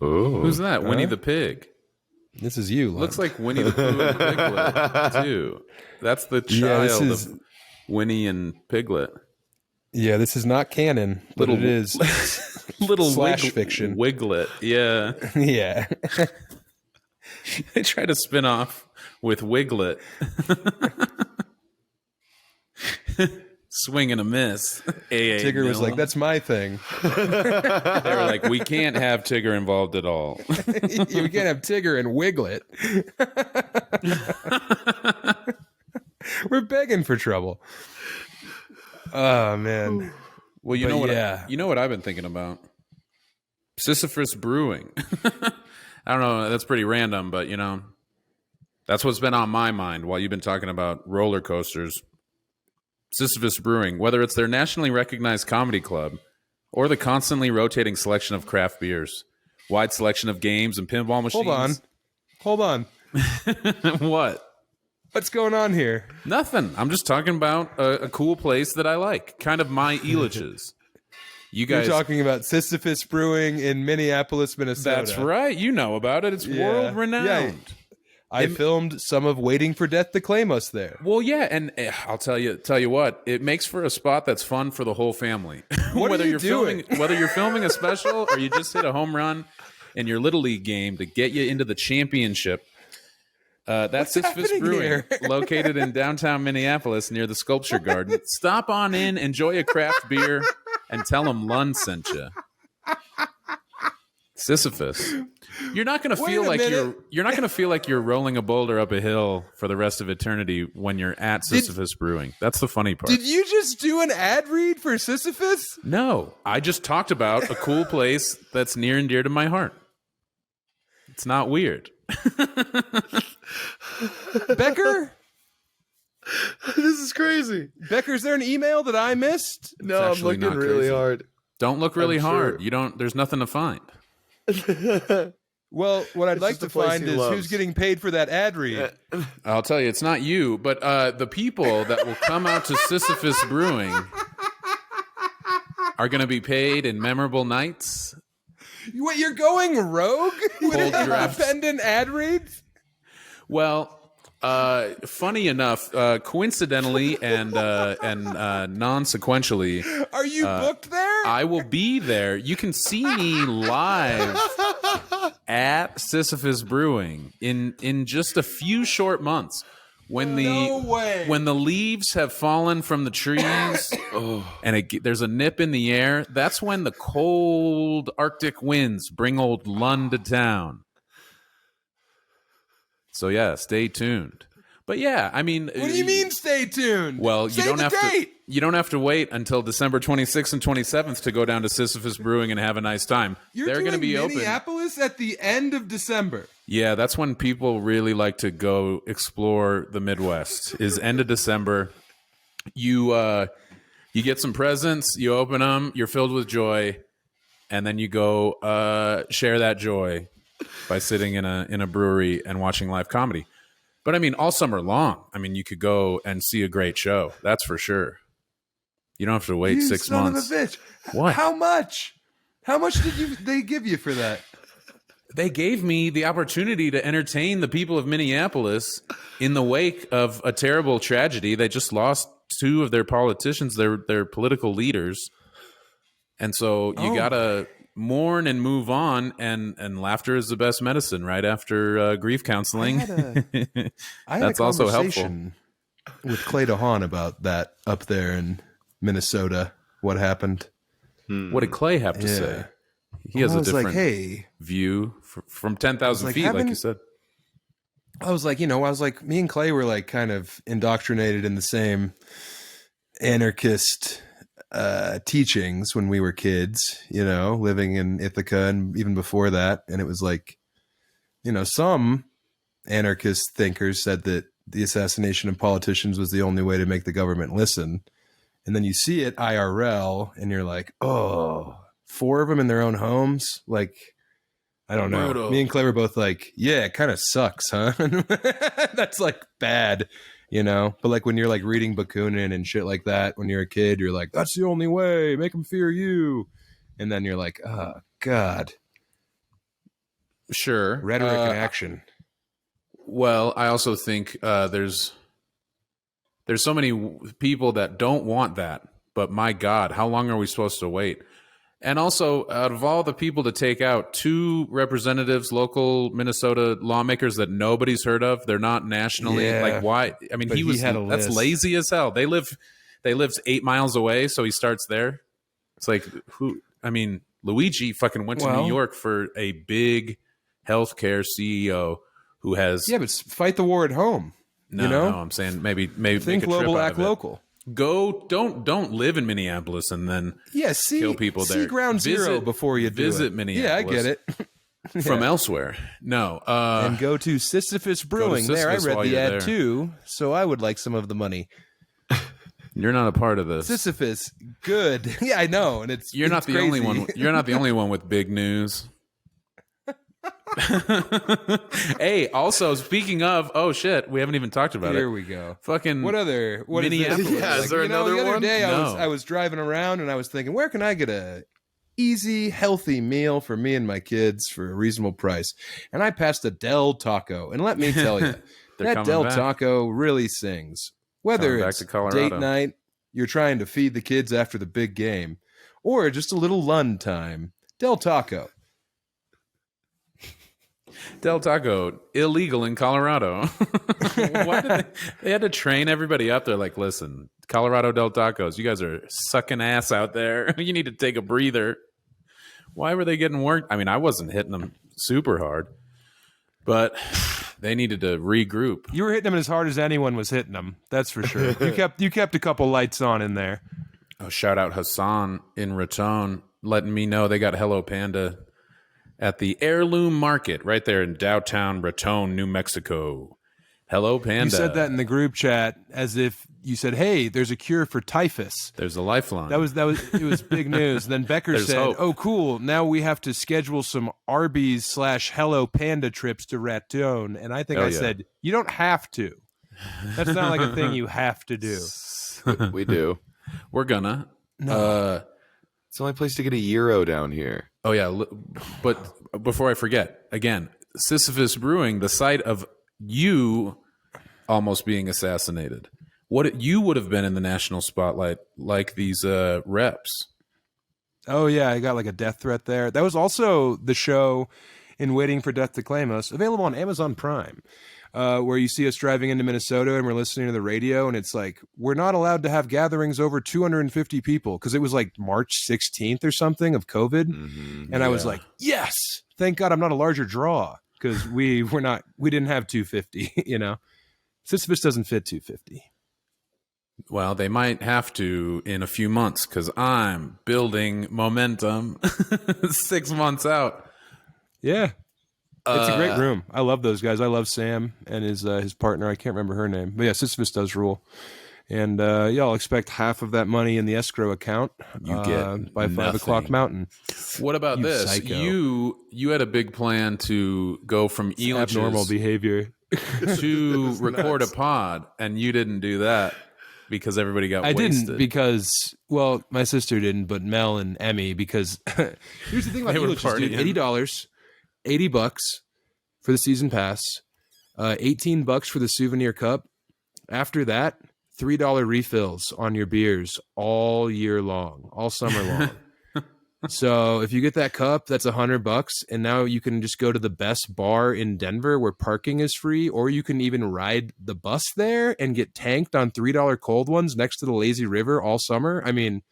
Ooh. Who's that? Winnie the Pig. This is you, Lund. Looks like Winnie the Pooh and Piglet, too. That's the child of Winnie and Piglet. Yeah, this is not canon, but it is little fiction. Wiglet, yeah. Yeah. They try to spin off with Wiglet. Swing and a miss. Tigger was like, that's my thing. They were like, we can't have Tigger involved at all. We can't have Tigger and Wiglet. We're begging for trouble. Oh, man. Well, you know what I've been thinking about? Sisyphus Brewing. I don't know. That's pretty random, but, that's what's been on my mind while you've been talking about roller coasters. Sisyphus Brewing, whether it's their nationally recognized comedy club or the constantly rotating selection of craft beers, wide selection of games and pinball machines. Hold on. What? What's going on here? Nothing. I'm just talking about a cool place that I like. Kind of my Elitch's. You're talking about Sisyphus Brewing in Minneapolis, Minnesota. That's right. You know about it. It's world renowned. Yeah. I filmed some of Waiting for Death to Claim Us there. Well, yeah, and I'll tell you what, it makes for a spot that's fun for the whole family. Whether you're filming a special or you just hit a home run in your Little League game to get you into the championship. That's Sisyphus Brewing, located in downtown Minneapolis near the Sculpture Garden. Stop on in, enjoy a craft beer, and tell them Lund sent you. Sisyphus. You're not going to feel like you're rolling a boulder up a hill for the rest of eternity when you're at Sisyphus Brewing. That's the funny part. Did you just do an ad read for Sisyphus? No, I just talked about a cool place that's near and dear to my heart. It's not weird. Becker? This is crazy. Becker, is there an email that I missed? No, I'm looking really hard. Don't look really hard. There's nothing to find. Well, what I'd like to find is loves. who's getting paid for that ad read. I'll tell you, it's not you, but the people that will come out to Sisyphus Brewing are going to be paid in memorable nights. What, you're going rogue with independent ad reads? Well, funny enough, coincidentally and non-sequentially, are you booked there? I will be there. You can see me live at Sisyphus Brewing in just a few short months. When the leaves have fallen from the trees and there's a nip in the air, that's when the cold Arctic winds bring old Lund to town. So yeah, stay tuned. But yeah, I mean, what do you mean stay tuned? Well, you don't have to wait until December 26th and 27th to go down to Sisyphus Brewing and have a nice time. They're going to be open. Minneapolis at the end of December. Yeah, that's when people really like to go explore the Midwest. Is end of December. You get some presents, you open them, you're filled with joy, and then you go share that joy by sitting in a brewery and watching live comedy. But I mean, all summer long, I mean, you could go and see a great show. That's for sure. You don't have to wait 6 months. Son of a bitch! What? How much? How much did they give you for that? They gave me the opportunity to entertain the people of Minneapolis in the wake of a terrible tragedy. They just lost two of their politicians, their political leaders, and so you gotta mourn and move on, and laughter is the best medicine right after grief counseling. I had That's a also conversation with Clay DeHaan about that up there in Minnesota. What happened? What did Clay have to say? He has a different view from 10,000 feet, like you said. I was like, me and Clay were like kind of indoctrinated in the same anarchist teachings when we were kids, living in Ithaca and even before that. And it was like, some anarchist thinkers said that the assassination of politicians was the only way to make the government listen. And then you see it IRL and you're like, oh, 4 of them in their own homes. Like, I don't know. Brutal. Me and Clay were both like, yeah, it kind of sucks, huh? That's like bad. But like when you're like reading Bakunin and shit like that, when you're a kid, you're like, that's the only way, make them fear you. And then you're like, oh, God. Sure. Rhetoric and action. Well, I also think there's so many people that don't want that. But my God, how long are we supposed to wait? And also, out of all the people to take out, 2 representatives, local Minnesota lawmakers that nobody's heard of, they're not nationally like why? I mean, that's lazy as hell. They live 8 miles away, so he starts there. It's like who? I mean, Luigi fucking went to New York for a big healthcare CEO who has but fight the war at home. No, I'm saying maybe think make a global, trip out act of it. Local. Go, don't live in Minneapolis and then kill people there. See ground zero before you visit Minneapolis. Yeah, I get it. From elsewhere. No. And go to Sisyphus Brewing. There, I read the ad too, so I would like some of the money. You're not a part of this. Sisyphus, good. Yeah, I know, and you're not the only one. You're not the only one with big news. Hey, also speaking of, oh shit, we haven't even talked about it. Here we go. Fucking what Minneapolis? Is there another the other one? day I was driving around and I was thinking, where can I get a easy, healthy meal for me and my kids for a reasonable price? And I passed a Del Taco, and let me tell you, that Del Taco really sings. Whether it's date night, you're trying to feed the kids after the big game, or just a little Lund time, Del Taco. Del Taco, illegal in Colorado. Why did they had to train everybody up? They're like, listen, Colorado Del Tacos, you guys are sucking ass out there. You need to take a breather. Why were they getting worked? I mean, I wasn't hitting them super hard, but they needed to regroup. You were hitting them as hard as anyone was hitting them. That's for sure. You kept a couple lights on in there. Oh, shout out Hassan in Raton, letting me know they got Hello Panda at the Heirloom Market right there in downtown Raton, New Mexico. Hello, Panda. You said that in the group chat as if you said, "Hey, there's a cure for typhus. There's a lifeline." It was big news. Then Becker said, hope. "Oh, cool. Now we have to schedule some Arby's / Hello Panda trips to Raton." And I think said, "You don't have to. That's not like a thing you have to do." We do. We're gonna. No. It's the only place to get a gyro down here. Oh yeah, but before I forget, again, Sisyphus Brewing, the site of you almost being assassinated. You would have been in the national spotlight like these reps. Oh yeah, I got like a death threat there. That was also the show in Waiting for Death to Claim Us, available on Amazon Prime, where you see us driving into Minnesota and we're listening to the radio, and it's like, we're not allowed to have gatherings over 250 people because it was like March 16th or something of COVID. Mm-hmm, and I was like, yes, thank God I'm not a larger draw, because we didn't have 250, you know. Sisyphus doesn't fit 250. Well, they might have to in a few months because I'm building momentum 6 months out. Yeah. It's a great room. I love those guys. I love Sam and his partner. I can't remember her name. But yeah, Sisyphus does rule. And y'all expect half of that money in the escrow account you get by 5 o'clock Mountain. What about you this? Psycho. You had a big plan to go from Elitch's abnormal behavior to record a pod, and you didn't do that because everybody got wasted. I didn't because, well, my sister didn't, but Mel and Emmy, because here's the thing about Elitch's, dude. $80, $80 for the season pass, $18 for the souvenir cup. After that, $3 refills on your beers all year long, all summer long. So if you get that cup, that's $100, and now you can just go to the best bar in Denver where parking is free, or you can even ride the bus there and get tanked on $3 cold ones next to the lazy river all summer. I mean,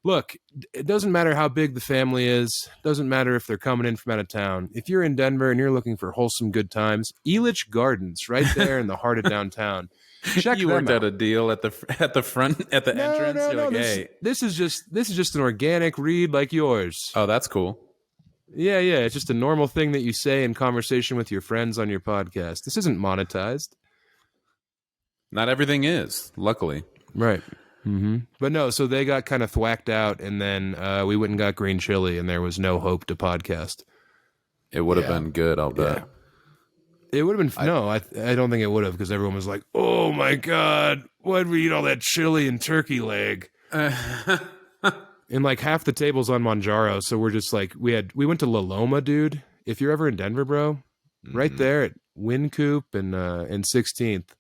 look, it doesn't matter how big the family is. Doesn't matter if they're coming in from out of town. If you're in Denver and you're looking for wholesome good times, Elitch Gardens, right there in the heart of downtown. Check you worked out a deal at the front at the entrance. No, You're like, hey, this is just an organic read like yours. Oh, that's cool. Yeah. It's just a normal thing that you say in conversation with your friends on your podcast. This isn't monetized. Not everything is, luckily. Right. Mm-hmm. But no, so they got kind of thwacked out, and then we went and got green chili, and there was no hope to podcast. It would have been good, I'll bet. Yeah. It would have been I don't think it would have, because everyone was like, "Oh my god, why'd we eat all that chili and turkey leg?" And like half the tables on Manjaro, so we're just like, we went to La Loma, dude. If you're ever in Denver, bro, right there at Wynn Coop and 16th,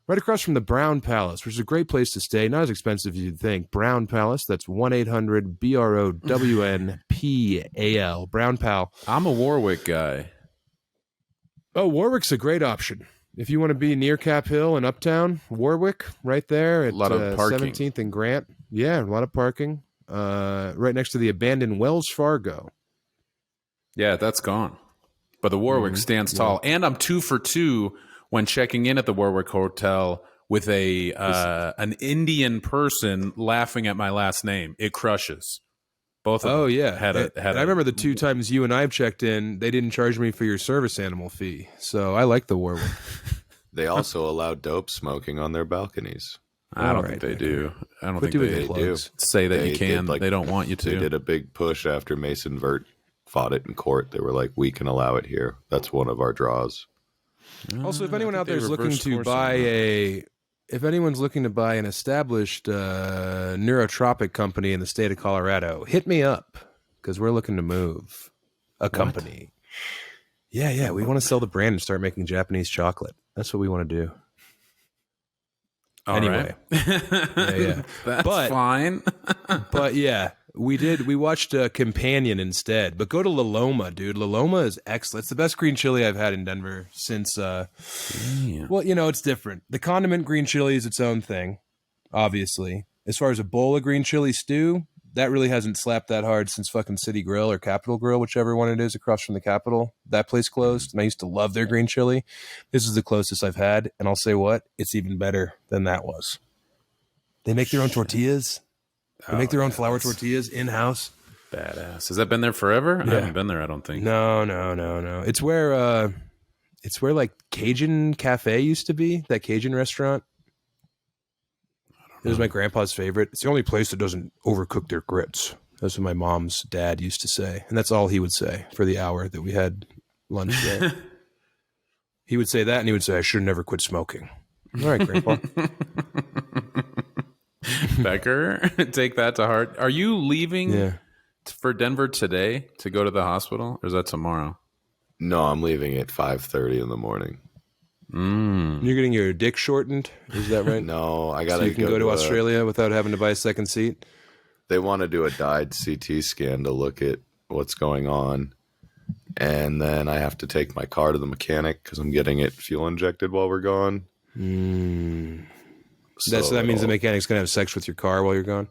right across from the Brown Palace, which is a great place to stay, not as expensive as you'd think. Brown Palace, that's 1-800-BROWNPAL, Brown Pal. I'm a Warwick guy. Oh, Warwick's a great option. If you want to be near Cap Hill and Uptown, Warwick, right there at 17th and Grant. Yeah, a lot of parking. Right next to the abandoned Wells Fargo. Yeah, that's gone. But the Warwick stands tall. And I'm 2 for 2 when checking in at the Warwick Hotel with an Indian person laughing at my last name. It crushes. Both of them I remember the 2 times you and I have checked in, they didn't charge me for your service animal fee. So I like the Warwick. They also allow dope smoking on their balconies. I don't think they do. I don't think they do. Say that you can. They don't want you to. They did a big push after Mason Vert fought it in court. They were like, we can allow it here. That's one of our draws. Also, if anyone out there is looking to buy if anyone's looking to buy an established neurotropic company in the state of Colorado, hit me up, because we're looking to move a company. Yeah. We want to sell the brand and start making Japanese chocolate. That's what we want to do. Anyway. Yeah. That's fine. But yeah, we watched Companion instead. But go to La Loma, dude. La Loma is excellent. It's the best green chili I've had in Denver since well, you know, it's different. The condiment green chili is its own thing, obviously. As far as a bowl of green chili stew, that really hasn't slapped that hard since fucking City Grill or Capitol Grill, whichever one it is across from the Capitol. That place closed, and I used to love their green chili. This is the closest I've had, and I'll say what? It's even better than that was. They make their own tortillas. They make their own flour tortillas in-house. Badass. Has that been there forever? Yeah. I haven't been there, I don't think. No. It's where It's where like Cajun Cafe used to be, that Cajun restaurant. It was my grandpa's favorite. It's the only place that doesn't overcook their grits. That's what my mom's dad used to say. And that's all he would say for the hour that we had lunch there. He would say that, and he would say, I should have never quit smoking. All right, Grandpa. Becker, take that to heart. Are you leaving for Denver today to go to the hospital, or is that tomorrow? No, I'm leaving at 5:30 in the morning. You're getting your dick shortened? Is that right? No, I got to so you can go to Australia without having to buy a second seat? They want to do a dyed CT scan to look at what's going on. And then I have to take my car to the mechanic because I'm getting it fuel injected while we're gone. So that means the mechanic's going to have sex with your car while you're gone?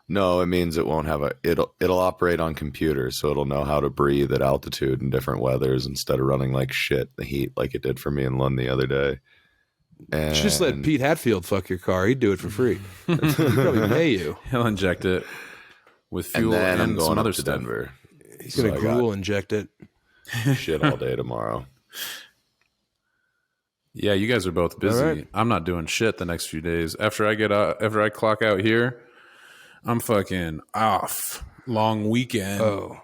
No, it means it won't have it'll operate on computers, so it'll know how to breathe at altitude in different weathers instead of running like shit in the heat like it did for me in Lund the other day. And just let Pete Hatfield fuck your car. He'd do it for free. He'd probably pay you. He'll inject it with fuel and then I'm and going some other up to stuff. Denver. He's going to gruel inject it. Shit all day tomorrow. Yeah, you guys are both busy. Right. I'm not doing shit the next few days. After I clock out here, I'm fucking off. Long weekend. Oh.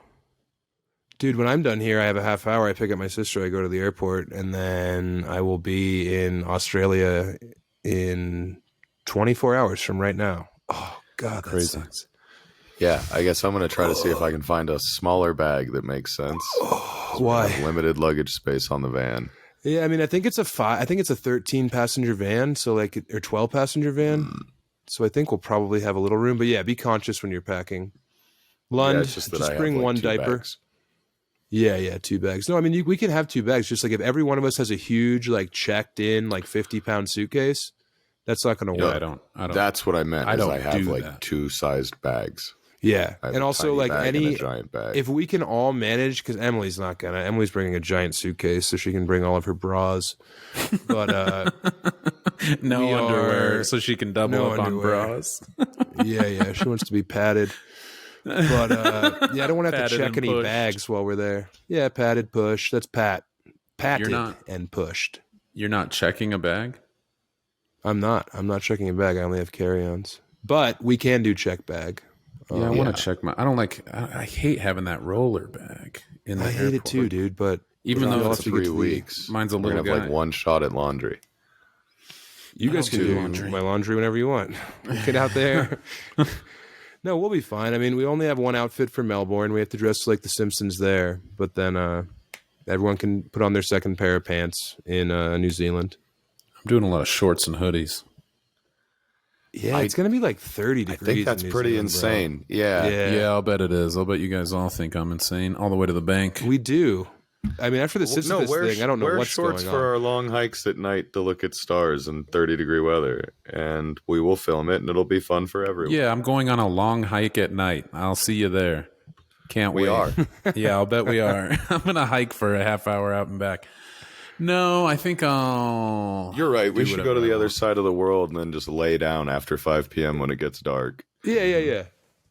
Dude, when I'm done here, I have a half hour. I pick up my sister. I go to the airport, and then I will be in Australia in 24 hours from right now. Oh, God, that Crazy. sucks. Yeah, I guess I'm going to try to see if I can find a smaller bag that makes sense. Why? We have limited luggage space on the van. Yeah, I mean, I think it's a 13 passenger van, so like, or 12 passenger van. So I think we'll probably have a little room, but yeah, be conscious when you're packing. Lund, Yeah, it's just that I bring have, like, one 2 diper. bags. Yeah, 2 bags. No, I mean, we can have 2 bags. Just like if every one of us has a huge, like checked in, like 50-pound suitcase, that's not going to work. I don't. That's what I meant. I don't have do like that. 2 sized bags. Yeah, I have and a also tiny like bag and a giant bag. if we can all manage, because Emily's not gonna. Emily's bringing a giant suitcase so she can bring all of her bras. But no underwear, so she can double up on bras. yeah, she wants to be padded. But yeah, I don't want to have to check any pushed. bags while we're there. Yeah, padded, push. That's patted and pushed. You're not checking a bag? I'm not checking a bag. I only have carry-ons. But we can do check bag. Yeah, I want to check my. I don't like. I hate having that roller bag in the airport. hate it too, dude. But even though it's 3 weeks, mine's a we're little gonna have guy. like 1 shot at laundry. You guys can do my laundry whenever you want. Get out there. No, we'll be fine. I mean, we only have one outfit for Melbourne. We have to dress like the Simpsons there, but then everyone can put on their second pair of pants in New Zealand. I'm doing a lot of shorts and hoodies. Yeah, it's going to be like 30 degrees. I think that's pretty insane. Yeah, I'll bet it is. I'll bet you guys all think I'm insane all the way to the bank. We do. I mean, after the Sisyphus thing, I don't know what's going on. Wear shorts for our long hikes at night to look at stars in 30-degree weather, and we will film it, and it'll be fun for everyone. Yeah, I'm going on a long hike at night. I'll see you there. Can't wait. We are. Yeah, I'll bet we are. I'm going to hike for a half hour out and back. No, I think I'll... You're right. We should go to the other side of the world and then just lay down after 5 p.m. when it gets dark. Yeah.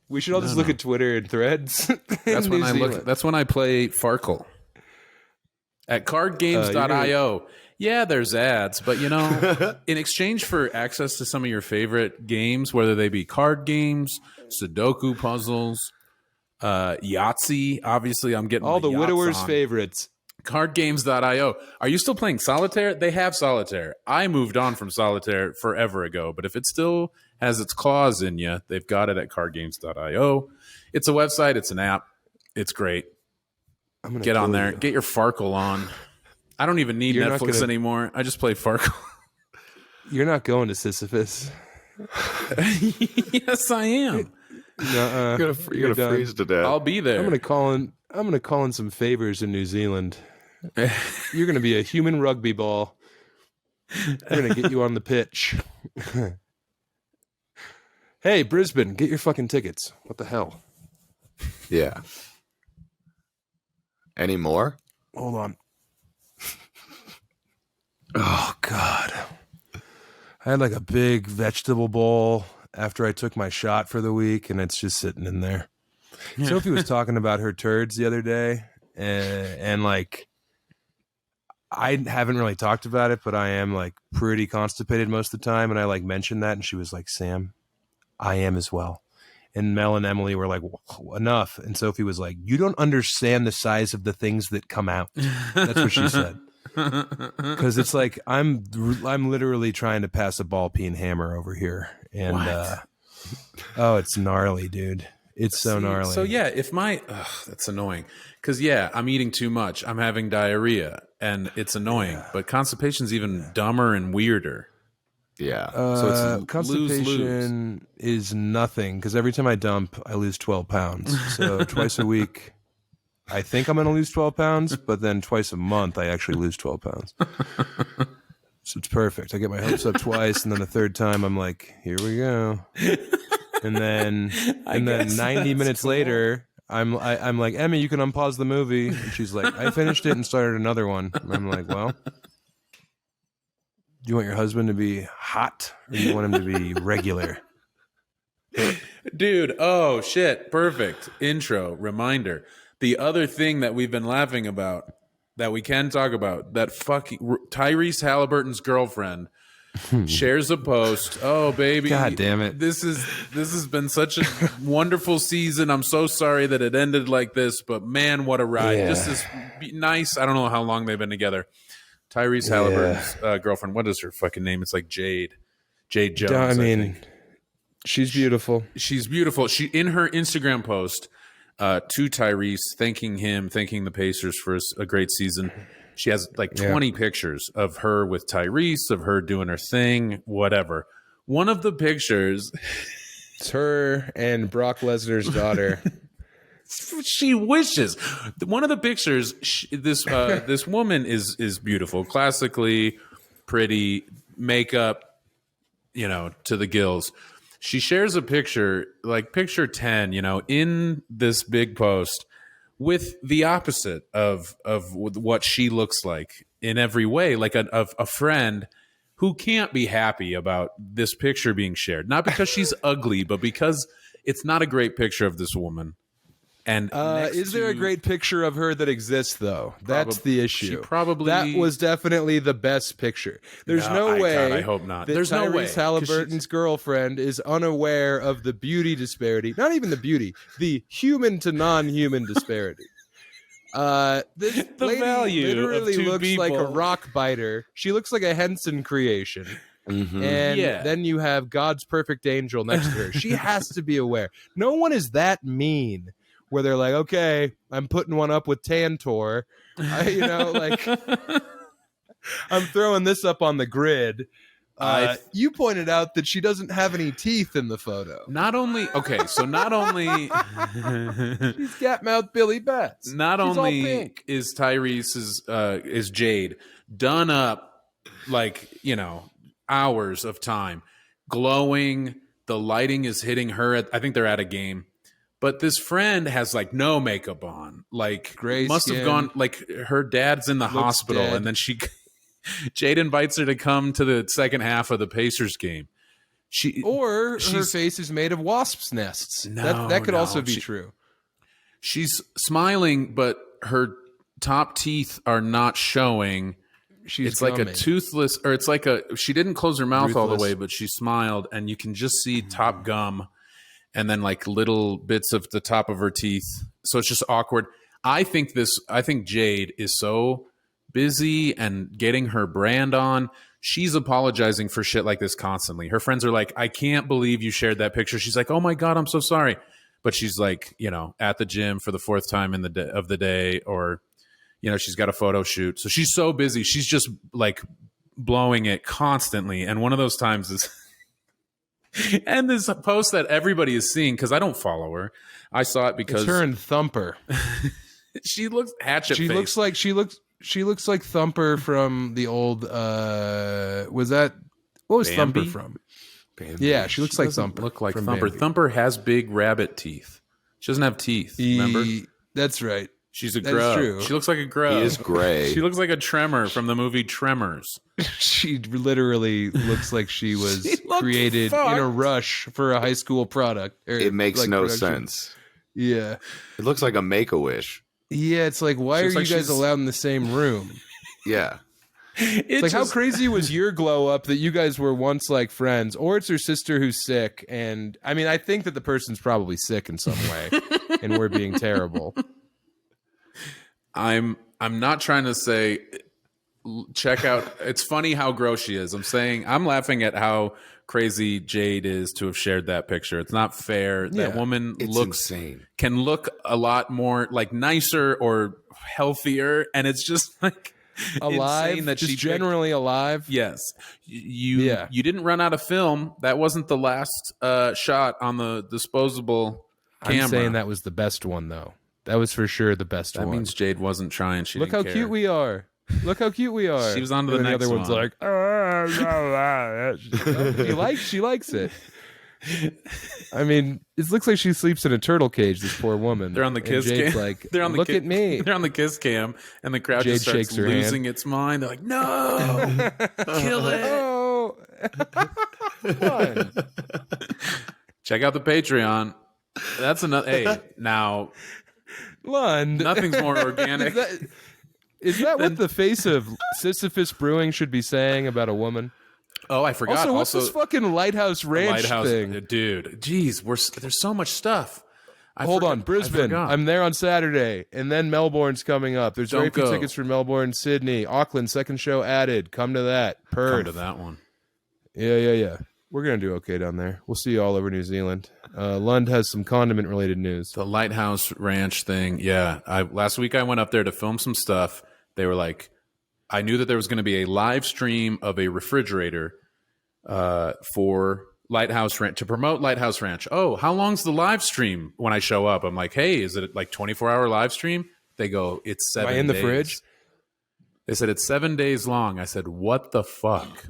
We should all just look at Twitter and Threads. That's when I look. That's when I play Farkle. At cardgames.io. Yeah, there's ads, but in exchange for access to some of your favorite games, whether they be card games, Sudoku puzzles, Yahtzee, obviously I'm getting all the yachts widower's on. favorites. Cardgames.io. Are you still playing Solitaire? They have Solitaire. I moved on from Solitaire forever ago, but if it still has its claws in you, they've got it at cardgames.io. It's a website. It's an app. It's great. Get on there. Get your Farkle on. I don't even need Netflix anymore. I just play Farkle. You're not going to Sisyphus. Yes, I am. You're gonna freeze to death. I'll be there. I'm gonna call in some favors in New Zealand. You're gonna be a human rugby ball. We're gonna get you on the pitch. Hey, Brisbane, get your fucking tickets. What the hell? Yeah. Any more? Hold on. Oh, God. I had like a big vegetable bowl after I took my shot for the week, and it's just sitting in there. Sophie was talking about her turds the other day, and like, I haven't really talked about it, but I am like pretty constipated most of the time. And I like mentioned that, and she was like, Sam, I am as well. And Mel and Emily were like, enough. And Sophie was like, you don't understand the size of the things that come out. That's what she said. Because it's like I'm literally trying to pass a ball peen hammer over here, and oh, it's gnarly, dude. It's so gnarly. So yeah, if that's annoying. Because yeah, I'm eating too much. I'm having diarrhea, and it's annoying. Yeah. But constipation's even dumber and weirder. Yeah. So it's constipation is nothing, because every time I dump, I lose 12 pounds. So twice a week, I think I'm going to lose 12 pounds, but then twice a month, I actually lose 12 pounds. So it's perfect. I get my hopes up twice, and then the third time, I'm like, here we go. And then 90 minutes later, I'm like, Emmy, you can unpause the movie. And she's like, I finished it and started another one. And I'm like, well, do you want your husband to be hot, or do you want him to be regular? Dude, oh shit, perfect. Intro, reminder. The other thing that we've been laughing about that we can talk about, that fucking Tyrese Halliburton's girlfriend shares a post. Oh baby, God damn it! This has been such a wonderful season. I'm so sorry that it ended like this, but man, what a ride! Yeah. Just this nice. I don't know how long they've been together. Tyrese Halliburton's girlfriend. What is her fucking name? It's like Jade Jones. I mean, she's beautiful. She's beautiful. She in her Instagram post to Tyrese, thanking the Pacers for a great season. She has like 20 pictures of her with Tyrese, of her doing her thing, whatever. One of the pictures, it's her and Brock Lesnar's daughter. She wishes. One of the pictures, this woman is beautiful, classically pretty, makeup, to the gills. She shares a picture, like picture 10, in this big post, with the opposite of what she looks like in every way, like a friend who can't be happy about this picture being shared. Not because she's ugly, but because it's not a great picture of this woman. And is there a great picture of her that exists, though? That's the issue. That was definitely the best picture. There's no way. God, I hope not. There's no way. Tyrese Halliburton's girlfriend is unaware of the beauty disparity. Not even the beauty, the human to non-human disparity. This lady value literally of two looks people. like a rock biter. She looks like a Henson creation. Mm-hmm. And then you have God's perfect angel next to her. She has to be aware. No one is that mean where they're like, okay, I'm putting one up with Tantor. I'm throwing this up on the grid. You pointed out that she doesn't have any teeth in the photo. Not only she's cat mouth Billy Bats. Not She's only is Tyrese's is Jade done up like hours of time, glowing. The lighting is hitting her. I think they're at a game. But this friend has like no makeup on, like gray must skin. have gone like her dad's in the hospital, dead. and then Jade invites her to come to the second half of the Pacers game. Her face is made of wasps' nests. That could also be true. She's smiling, but her top teeth are not showing. It's gumming. like a toothless, or it's like she didn't close her mouth all the way, but she smiled, and you can just see top gum. And then like little bits of the top of her teeth. So it's just awkward. I think Jade is so busy and getting her brand on. She's apologizing for shit like this constantly. Her friends are like, I can't believe you shared that picture. She's like, oh my God, I'm so sorry. But she's like, at the gym for the fourth time of the day, or, she's got a photo shoot. So she's so busy. She's just like blowing it constantly. And one of those times is... And this post that everybody is seeing, because I don't follow her. I saw it because it's her and Thumper. She looks hatchet. She looks like Thumper from the old. What was Bambi? Thumper from? Bambi. Yeah, she looks like Thumper. Look like Thumper. Bambi. Thumper has big rabbit teeth. She doesn't have teeth. Remember? That's right. She's a grub. True. She looks like a grub. He is gray. She looks like a tremor from the movie Tremors. She literally looks like she was created in a rush for a high school product. It makes no sense. Yeah. It looks like a Make-A-Wish. Yeah, it's like, why are you guys allowed in the same room? Yeah. It's like, how crazy was your glow up that you guys were once like friends, or it's her sister who's sick? And I mean, I think that the person's probably sick in some way, and we're being terrible. I'm not trying to say check out. It's funny how gross she is. I'm laughing at how crazy Jade is to have shared that picture. It's not fair. That woman can look a lot more like nicer or healthier, and it's just like alive, that she's generally alive. Yes, you didn't run out of film. That wasn't the last shot on the disposable camera. I'm saying that was the best one, though. That was for sure the best one. That means Jade wasn't trying. She look how care. cute we are. Look how cute we are. She was on to the next other one. One's like, she likes it. I mean, it looks like she sleeps in a turtle cage. This poor woman. They're on the kiss cam. Like, look at me. They're on the kiss cam, and the crowd just starts losing its mind. They're like, no, kill it. Oh. Check out the Patreon. That's another. Hey, now, Lund. Nothing's more organic. Is that what the face of Sisyphus Brewing should be saying about a woman? Oh, I forgot. Also, what's this fucking Lighthouse Ranch thing? Dude, geez, there's so much stuff. Hold on, Brisbane. I'm there on Saturday, and then Melbourne's coming up. There's very few tickets for Melbourne, Sydney, Auckland. Second show added. Come to that. Perth. Come to that one. Yeah. We're gonna do okay down there. We'll see you all over New Zealand. Lund has some condiment related news. The Lighthouse Ranch thing. Yeah, last week I went up there to film some stuff. They were like, I knew that there was going to be a live stream of a refrigerator for Lighthouse Ranch to promote Lighthouse Ranch. Oh, how long's the live stream? When I show up, I'm like, hey, is it like 24-hour live stream? They go, it's 7 days. Am I in the fridge? They said it's 7 days long. I said, what the fuck?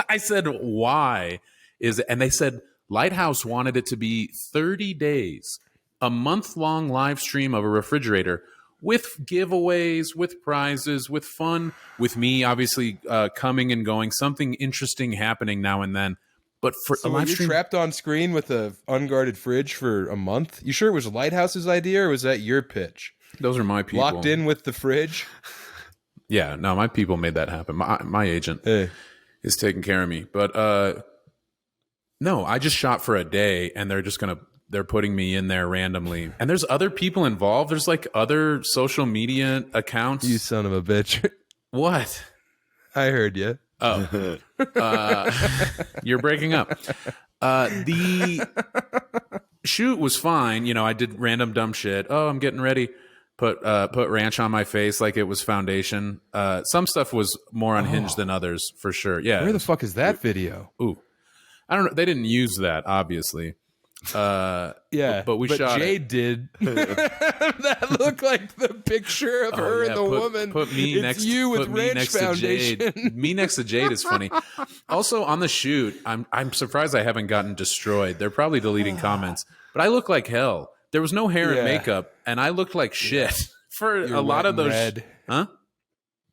I said, why is it? And they said Lighthouse wanted it to be 30 days, a month-long live stream of a refrigerator with giveaways, with prizes, with fun, with me obviously coming and going, something interesting happening now and then. But for so were you trapped on screen with an unguarded fridge for a month? You sure it was Lighthouse's idea, or was that your pitch? Those are my people. Locked in with the fridge? Yeah, no, my people made that happen. My agent is taking care of me. But no, I just shot for a day, and they're putting me in there randomly. And there's other people involved. There's like other social media accounts. You son of a bitch. What? I heard you. Oh. You're breaking up. The shoot was fine. You know, I did random dumb shit. Oh, I'm getting ready. Put ranch on my face like it was foundation. Some stuff was more unhinged than others, for sure. Yeah. Where the fuck is that video? Ooh. I don't know. They didn't use that, obviously. But shot Jade it. did. That looked like the picture of her and the woman. Put me it's next. You with put me Ranch next Foundation. to Jade. Me next to Jade is funny. Also on the shoot, I'm surprised I haven't gotten destroyed. They're probably deleting comments, but I look like hell. There was no hair and makeup, and I looked like shit for a lot of those. Red. Huh?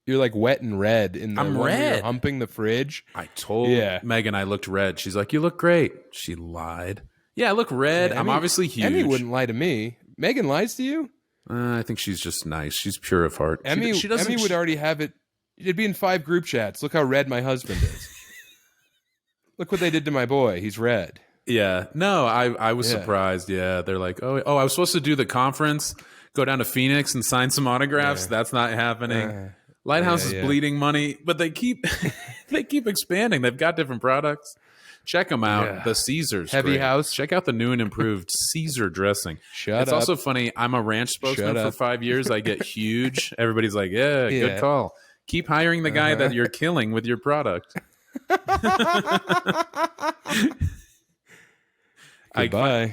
You're like wet and red. I'm red. You're humping the fridge. I told Megan I looked red. She's like, "You look great." She lied. Yeah, I look red. I'm obviously huge. Emmy wouldn't lie to me. Megan lies to you? I think she's just nice. She's pure of heart. Emmy would already have it. It'd be in 5 group chats. Look how red my husband is. Look what they did to my boy. He's red. Yeah. No, I was surprised. Yeah. They're like, oh, I was supposed to do the conference, go down to Phoenix and sign some autographs. That's not happening. Lighthouse is bleeding money, but they keep expanding. They've got different products. Check them out. Yeah. The Caesar's Heavy great. House. Check out the new and improved Caesar dressing. It's also funny. I'm a ranch spokesman for 5 years. I get huge. Everybody's like, yeah, good call. Keep hiring the guy that you're killing with your product. Goodbye.